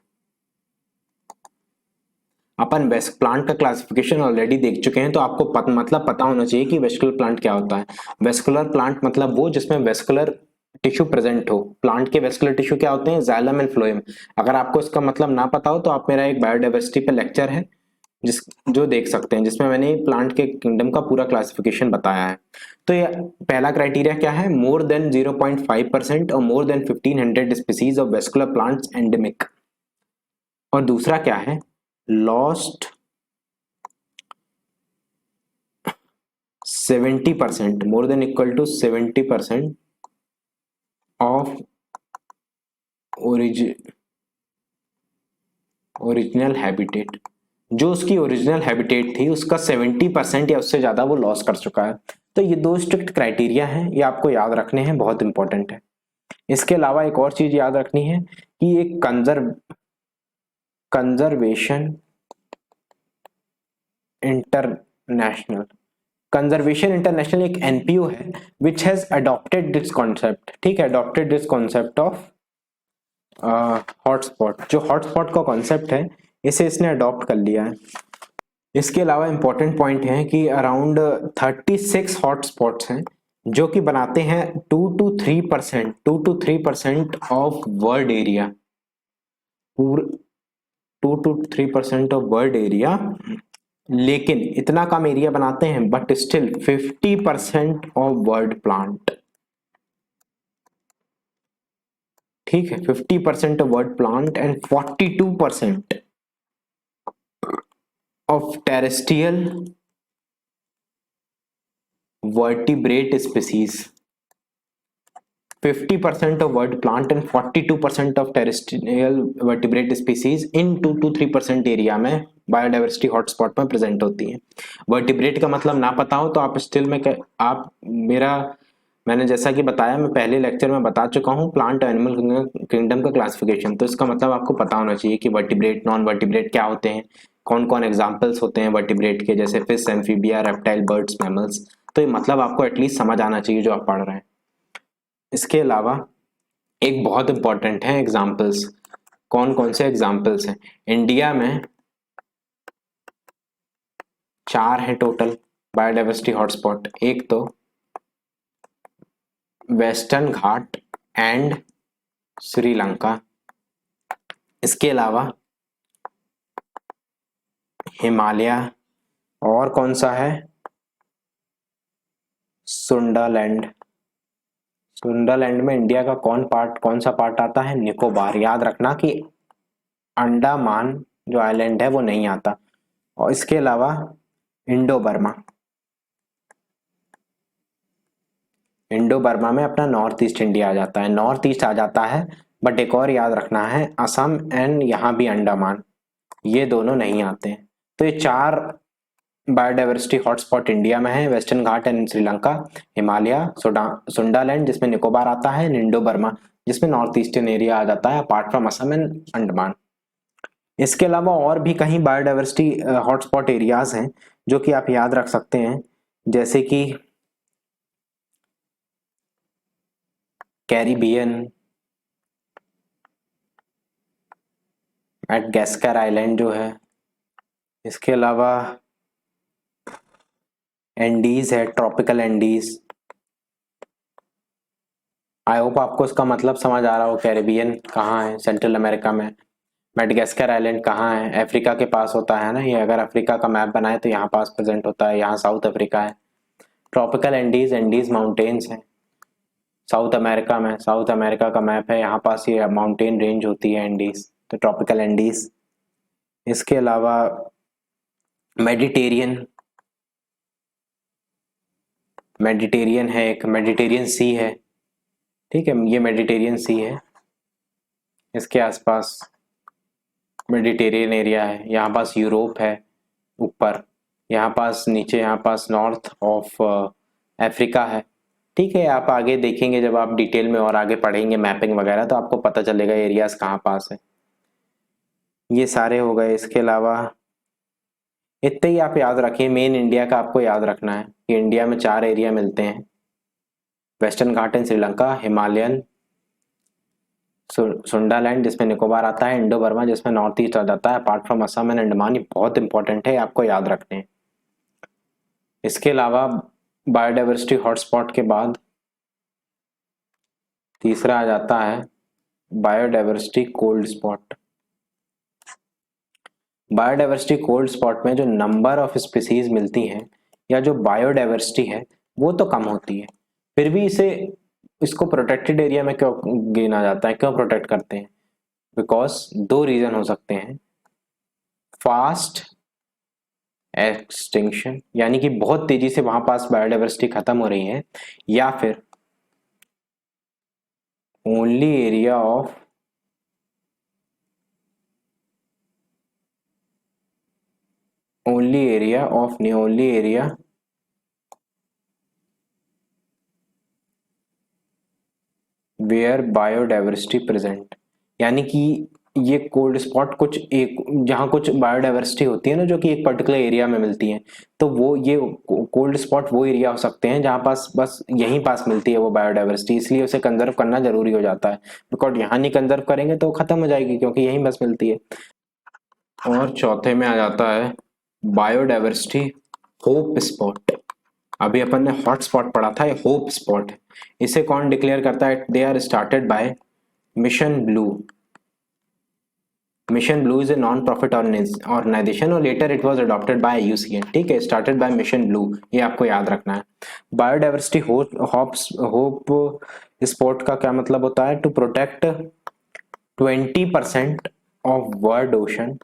अपन वेस्क प्लांट का क्लासिफिकेशन ऑलरेडी देख चुके हैं, तो आपको मतलब पता होना चाहिए कि वेस्कुलर प्लांट क्या होता है। वेस्कुलर प्लांट मतलब वो जिसमें वेस्कुलर टिश्यू प्रेजेंट हो। प्लांट के वेस्कुलर टिश्यू क्या होते हैं, जाइलम एंड फ्लोएम। अगर आपको इसका मतलब ना पता हो तो आप मेरा एक बायोडाइवर्सिटी पे लेक्चर है जो देख सकते हैं, जिसमें मैंने प्लांट के किंगडम का पूरा क्लासिफिकेशन बताया है। तो ये पहला क्राइटेरिया क्या है, मोर देन 0.5% और more than 1500 species of vascular plants endemic. और दूसरा क्या है, lost 70%, more than equal to 70% of original habitat. जो उसकी ओरिजिनल हैबिटेट थी उसका 70% या उससे ज्यादा वो लॉस कर चुका है। तो ये 2 स्ट्रिक्ट क्राइटेरिया हैं, ये आपको याद रखने हैं, बहुत इंपॉर्टेंट है। इसके अलावा एक और चीज याद रखनी है कि एक कंजर्वेशन इंटरनेशनल एक NPO है which has adopted this concept. ठीक है, adopted this concept of hotspot. जो हॉटस्पॉट का कॉन्सेप्ट है इसे इसने अडॉप्ट कर लिया है। इसके अलावा इंपॉर्टेंट पॉइंट है कि अराउंड 36 हॉटस्पॉट्स हैं जो कि बनाते हैं 2 to 3% of world area, 2 to 3% of world area. लेकिन इतना कम एरिया बनाते हैं but still 50% of world plant. ठीक है, 50% of world plant and 42% of terrestrial vertebrate species, 50% of bird plant and 42% of terrestrial vertebrate species in 2 to 3% area में बायोडाइवर्सिटी हॉटस्पॉट में प्रेजेंट होती है। वर्टिब्रेट का मतलब ना पता हो तो आप स्टिल में आप मैंने जैसा कि बताया, मैं पहले लेक्चर में बता चुका हूँ प्लांट एनिमल किंगडम का क्लासिफिकेशन, तो इसका मतलब आपको पता होना चाहिए कि वर्टिब्रेट नॉन वर्टिब्रेट क्या होते हैं, कौन कौन एग्जाम्पल्स होते हैं वर्टिब्रेट के, जैसे fish, amphibia, reptile, birds, mammals. तो ये मतलब आपको एटलीस्ट समझ आना चाहिए जो आप पढ़ रहे हैं। इसके अलावा एक बहुत इंपॉर्टेंट है एग्जाम्पल्स। कौन कौन से एग्जाम्पल्स हैं? इंडिया में 4 है टोटल बायोडाइवर्सिटी हॉटस्पॉट। एक तो वेस्टर्न घाट एंड श्रीलंका, इसके अलावा हिमालय, और कौन सा है? सुंडालैंड। सुंडालैंड में इंडिया का कौन सा पार्ट आता है? निकोबार। याद रखना कि अंडमान जो आइलैंड है वो नहीं आता। और इसके अलावा इंडो बर्मा, इंडो बर्मा में अपना नॉर्थ ईस्ट इंडिया आ जाता है, नॉर्थ ईस्ट आ जाता है। बट एक और याद रखना है, असम एंड यहाँ भी अंडमान, ये दोनों नहीं आते हैं। तो ये 4 बायोडाइवर्सिटी हॉटस्पॉट इंडिया में है, western Ghat and Sri Lanka, Himalaya, Sundaland जिसमें निकोबार आता है, इंडो बर्मा जिसमें नॉर्थ ईस्टर्न एरिया आ जाता है apart from Assam and Andaman. इसके अलावा और भी कहीं बायोडाइवर्सिटी हॉटस्पॉट एरियाज हैं जो कि आप याद रख सकते हैं, जैसे कि कैरिबियन, मैडागास्कर आइलैंड जो है, इसके अलावा एंडीज है, ट्रॉपिकल एंडीज। आई होप आपको इसका मतलब समझ आ रहा हो। कैरिबियन कहाँ है? सेंट्रल अमेरिका में। मैडागास्कर आइलैंड कहाँ है? अफ्रीका के पास होता है ना, ये अगर अफ्रीका का मैप बनाए तो यहाँ पास प्रेजेंट होता है, यहाँ साउथ अफ्रीका है। ट्रॉपिकल एंडीज, एंडीज माउंटेन्स है साउथ अमेरिका में, साउथ अमेरिका का मैप है, यहाँ पास ये माउंटेन रेंज होती है एंडीज, तो ट्रॉपिकल एंडीज। इसके अलावा मेडिटेरियन, मेडिटेरियन है एक, मेडिटेरियन सी है, ठीक है, ये मेडिटेरियन सी है, इसके आसपास मेडिटेरियन एरिया है। यहाँ पास यूरोप है ऊपर, यहाँ पास नीचे, यहाँ पास नॉर्थ ऑफ अफ्रीका है। ठीक है, आप आगे देखेंगे जब आप डिटेल में और आगे पढ़ेंगे मैपिंग वगैरह तो आपको पता चलेगा एरियाज कहाँ पास है। ये सारे हो गए। इसके अलावा इतने ही आप याद रखिए, मेन इंडिया का आपको याद रखना है कि इंडिया में 4 एरिया मिलते हैं, western Ghat and Sri Lanka, Himalayan, Sundaland जिसमें निकोबार आता है, इंडो बर्मा जिसमें नॉर्थ ईस्ट आ जाता है apart from Assam and Andaman. ये बहुत इंपॉर्टेंट है, आपको याद रखने हैं। इसके अलावा बायोडाइवर्सिटी हॉटस्पॉट के बाद तीसरा आ जाता है biodiversity cold spot. Biodiversity cold spot में जो नंबर ऑफ स्पीसीज मिलती हैं या जो बायोडाइवर्सिटी है वो तो कम होती है, फिर भी इसको प्रोटेक्टेड एरिया में क्यों गिना जाता है, क्यों प्रोटेक्ट करते हैं? बिकॉज 2 रीजन हो सकते हैं, फास्ट एक्सटिंक्शन यानी कि बहुत तेजी से वहां पास बायोडाइवर्सिटी खत्म हो रही है, या फिर only area of only area where biodiversity present. यानी कि ये कोल्ड स्पॉट कुछ एक जहाँ कुछ बायोडाइवर्सिटी होती है ना जो कि एक पर्टिकुलर एरिया में मिलती है, तो वो ये कोल्ड स्पॉट वो एरिया हो सकते हैं जहाँ पास बस यहीं पास मिलती है वो बायोडाइवर्सिटी, इसलिए उसे कंजर्व करना जरूरी हो जाता है। बिकॉज यहाँ नहीं कंजर्व करेंगे तो खत्म हो जाएगी क्योंकि यहीं बस मिलती है। और चौथे में आ जाता है बायोडाइवर्सिटी होप स्पॉट। अभी अपन ने हॉट स्पॉट पढ़ा था, ये होप स्पॉट है। इसे कौन डिक्लेयर करता है? They are started by mission blue. Mission blue is a non profit organisation और later it was adopted by UCN. ठीक है, स्टार्टेड बाय मिशन ब्लू, ये आपको याद रखना है। बायोडाइवर्सिटी होप स्पॉट का क्या मतलब होता है? To protect 20% of world ocean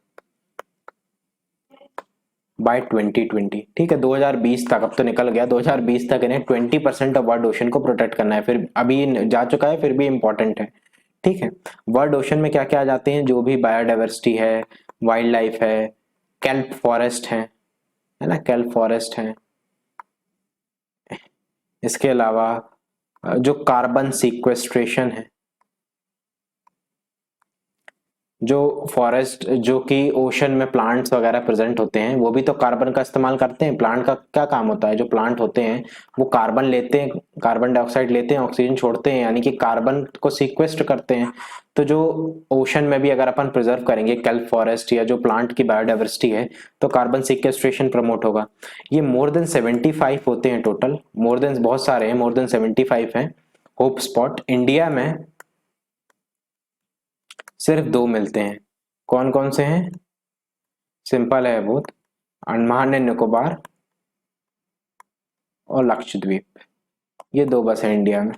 by 2020। ठीक है, 2020 तक, अब तो निकल गया, 2020 तक इन्हें 20% ऑफ वर्ल्ड ओशन को प्रोटेक्ट करना है। फिर अभी जा चुका है, फिर भी इंपॉर्टेंट है। ठीक है, वर्ल्ड ओशन में क्या क्या आ जाते हैं, जो भी बायोडाइवर्सिटी है, वाइल्ड लाइफ है, केल्प फॉरेस्ट है ना, केल्प फॉरेस्ट है। इसके अलावा जो कार्बन सीक्वेस्ट्रेशन है, जो फॉरेस्ट, जो कि ओशन में प्लांट्स वगैरह प्रेजेंट होते हैं, वो भी तो कार्बन का इस्तेमाल करते हैं। प्लांट का क्या काम होता है, जो प्लांट होते हैं वो कार्बन लेते हैं, कार्बन डाइऑक्साइड लेते हैं, ऑक्सीजन छोड़ते हैं, यानी कि कार्बन को सीक्वेस्ट करते हैं। तो जो ओशन में भी अगर अपन प्रिजर्व करेंगे केल्प फॉरेस्ट या जो प्लांट की बायोडाइवर्सिटी है, तो कार्बन सीक्वेस्ट्रेशन प्रमोट होगा। ये मोर देन 75 होते हैं टोटल, मोर देन बहुत सारे हैं, मोर देन 75 हैं होप स्पॉट। इंडिया में सिर्फ 2 मिलते हैं। कौन कौन से हैं? सिंपल है बहुत, अंडमान एंड निकोबार और लक्षद्वीप, ये 2 बस है इंडिया में।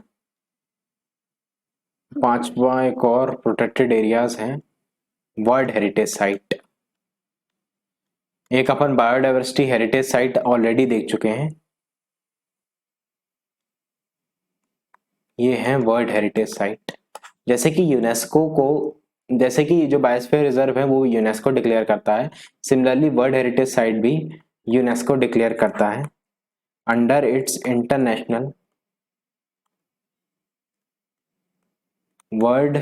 5वां एक और प्रोटेक्टेड एरियाज हैं, वर्ल्ड हेरिटेज साइट। एक अपन बायोडाइवर्सिटी हेरिटेज साइट ऑलरेडी देख चुके हैं, ये है वर्ल्ड हेरिटेज साइट। जैसे कि यूनेस्को को, जैसे कि जो बायोस्फीयर रिजर्व है वो यूनेस्को डिक्लेयर करता है, सिमिलरली वर्ल्ड हेरिटेज साइट भी यूनेस्को डिक्लेयर करता है under its international world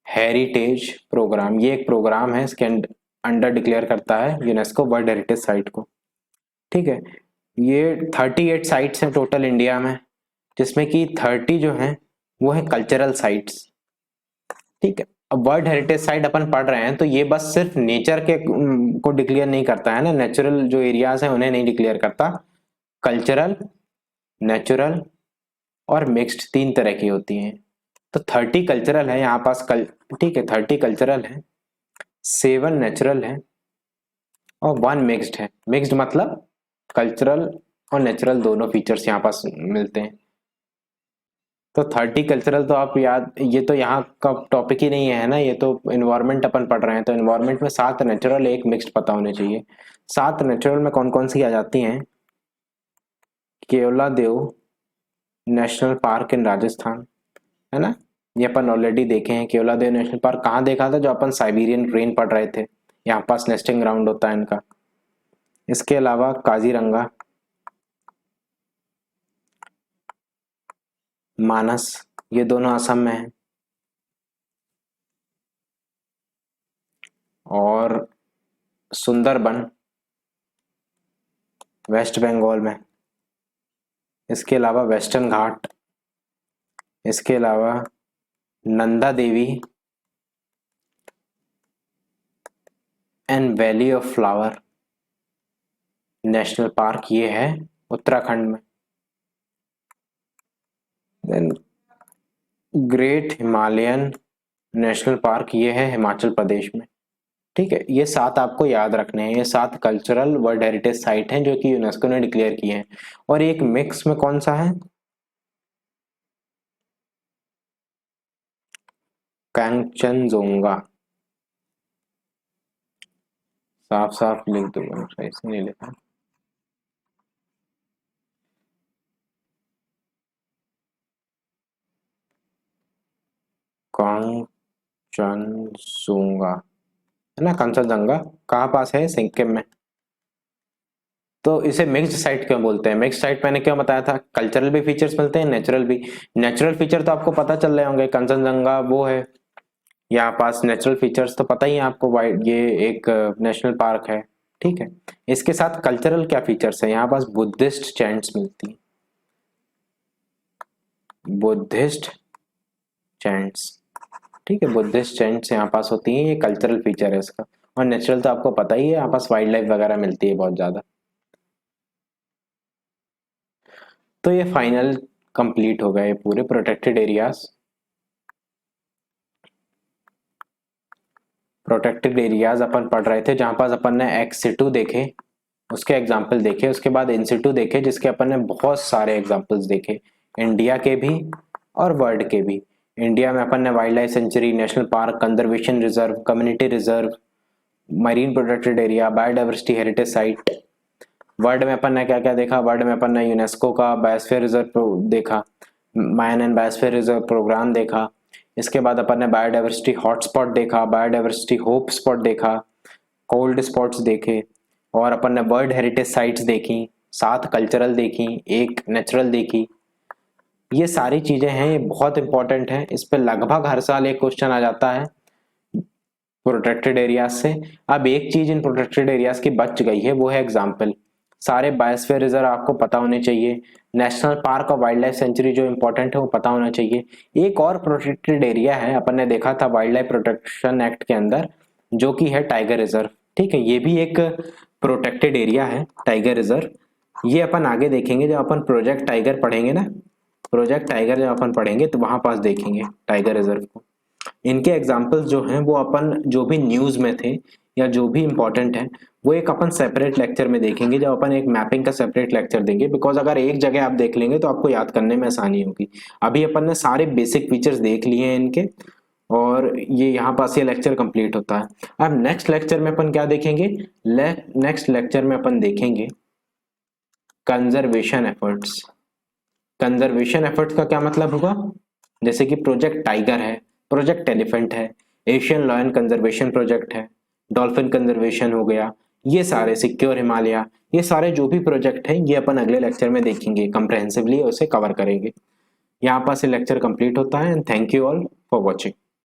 heritage program. ये एक प्रोग्राम है, इसके अंडर डिक्लेयर करता है यूनेस्को वर्ल्ड हेरिटेज साइट को। ठीक है, ये 38 साइट्स हैं टोटल इंडिया में, जिसमें कि 30 जो हैं वो है कल्चरल साइट्स। ठीक है, अब वर्ल्ड हेरिटेज साइट अपन पढ़ रहे हैं तो ये बस सिर्फ नेचर के को डिक्लेयर नहीं करता है ना, नेचुरल जो एरियाज हैं उन्हें नहीं डिक्लेयर करता, कल्चरल, नेचुरल और मिक्स्ड 3 तरह की होती हैं। तो 30 कल्चरल है यहाँ पास ठीक है, 30 कल्चरल है, 7 नेचुरल है और 1 मिक्स्ड है। मिक्स्ड मतलब कल्चरल और नेचुरल दोनों फीचर्स यहाँ पास मिलते हैं। तो 30 कल्चरल तो आप याद, ये तो यहाँ का टॉपिक ही नहीं है ना, ये तो इन्वायरमेंट अपन पढ़ रहे हैं, तो इन्वायरमेंट में 7 नेचुरल 1 मिक्स्ड पता होने चाहिए। 7 नेचुरल में कौन कौन सी आ जाती हैं? केवलादेव नेशनल पार्क इन राजस्थान, है ना, ये अपन ऑलरेडी देखे हैं। केवलादेव नेशनल पार्क कहाँ देखा था, जो अपन साइबेरियन रेन पढ़ रहे थे, यहाँ पास नेस्टिंग ग्राउंड होता है इनका। इसके अलावा काजीरंगा, मानस, ये दोनों असम में है, और सुंदरबन वेस्ट बंगाल में। इसके अलावा वेस्टर्न घाट, इसके अलावा Nanda Devi and valley of flower national park, ये है उत्तराखंड में। Then great Himalayan national park, ये है हिमाचल प्रदेश में। ठीक है, ये 7 आपको याद रखने हैं, ये 7 कल्चरल वर्ल्ड हेरिटेज साइट हैं जो कि यूनेस्को ने डिक्लेयर किए हैं। और एक मिक्स में कौन सा है? कांचनजोंगा, साफ साफ लिख दो, सही से नहीं लिखा। कांचनजोंगा, है ना, कंचनजंगा कहाँ पास है? सिक्किम में। तो इसे मिक्स्ड साइट क्यों बोलते हैं? मिक्स्ड साइट मैंने क्यों बताया था, कल्चरल भी फीचर्स मिलते हैं, नेचुरल भी। नेचुरल फीचर तो आपको पता चल रहे होंगे, कंचनजंगा वो है यहाँ पास, नेचुरल फीचर्स तो पता ही है आपको, वाइड ये एक नेशनल पार्क है। ठीक है, इसके साथ कल्चरल क्या फीचर्स है, यहाँ पास बुद्धिस्ट चैंट्स मिलती है, बुद्धिस्ट चैंट्स। ठीक है, बुद्धिस्ट चैंट्स यहाँ पास होती हैं, ये कल्चरल फीचर है इसका। और नेचुरल तो आपको पता ही है, यहाँ पास वाइल्ड लाइफ वगैरह मिलती है बहुत ज्यादा। तो ये फाइनल कंप्लीट हो गए पूरे प्रोटेक्टेड एरियाज। प्रोटेक्टेड एरियाज अपन पढ़ रहे थे, जहां पास अपन ने एक्स सिटू देखे, उसके एग्जाम्पल देखे, उसके बाद इन सिटू देखे, जिसके अपन ने बहुत सारे एग्जाम्पल्स देखे, इंडिया के भी और वर्ल्ड के भी। इंडिया में अपन ने wild life century, national park, conservation reserve, community reserve, marine protected area, biodiversity heritage site. World में अपन ने क्या क्या देखा, वर्ल्ड में अपन ने यूनेस्को का बायोस्फीयर रिजर्व देखा, मायन एंड बायोस्फीयर रिजर्व प्रोग्राम देखा। इसके बाद अपन ने बायोडाइवर्सिटी हॉटस्पॉट देखा, बायोडाइवर्सिटी होप स्पॉट देखा, कोल्ड स्पॉट्स देखे, और अपन ने वर्ल्ड हेरिटेज साइट्स देखी, 7 कल्चरल देखी, 1 नेचुरल देखी। ये सारी चीजें हैं, ये बहुत इंपॉर्टेंट है। इस पे लगभग हर साल एक क्वेश्चन आ जाता है प्रोटेक्टेड एरियाज से। अब एक चीज इन प्रोटेक्टेड एरियाज की बच गई है, वो है एग्जाम्पल। सारे बायोस्फीयर रिजर्व आपको पता होने चाहिए, नेशनल पार्क और वाइल्ड लाइफ सेंचुरी जो इंपॉर्टेंट है वो पता होना चाहिए। एक और प्रोटेक्टेड एरिया है, अपन ने देखा था वाइल्ड लाइफ प्रोटेक्शन एक्ट के अंदर, जो कि है टाइगर रिजर्व। ठीक है, ये भी एक प्रोटेक्टेड एरिया है, टाइगर रिजर्व। ये अपन आगे देखेंगे जब अपन प्रोजेक्ट टाइगर पढ़ेंगे ना, प्रोजेक्ट टाइगर जब अपन पढ़ेंगे तो वहां पास देखेंगे टाइगर रिजर्व को। इनके एग्जाम्पल्स जो हैं वो अपन जो भी न्यूज में थे या जो भी इंपॉर्टेंट है वो एक अपन सेपरेट लेक्चर में देखेंगे, जब अपन एक मैपिंग का सेपरेट लेक्चर देंगे। बिकॉज अगर एक जगह आप देख लेंगे तो आपको याद करने में आसानी होगी। अभी अपन ने सारे बेसिक फीचर्स देख लिए हैं इनके, और ये यहाँ पास ये लेक्चर कंप्लीट होता है। अब नेक्स्ट लेक्चर में अपन क्या देखेंगे, नेक्स्ट लेक्चर में अपन देखेंगे कंजर्वेशन एफर्ट्स। कंजर्वेशन एफर्ट्स का क्या मतलब होगा, जैसे कि प्रोजेक्ट टाइगर है, प्रोजेक्ट एलिफेंट है, एशियन लायन कंजर्वेशन प्रोजेक्ट है, डॉल्फिन कंजर्वेशन हो गया, ये सारे सिक्योर हिमालय, ये सारे जो भी प्रोजेक्ट हैं ये अपन अगले लेक्चर में देखेंगे, कंप्रहेंसिवली उसे कवर करेंगे। यहाँ पर से लेक्चर कंप्लीट होता है। And thank you all for watching.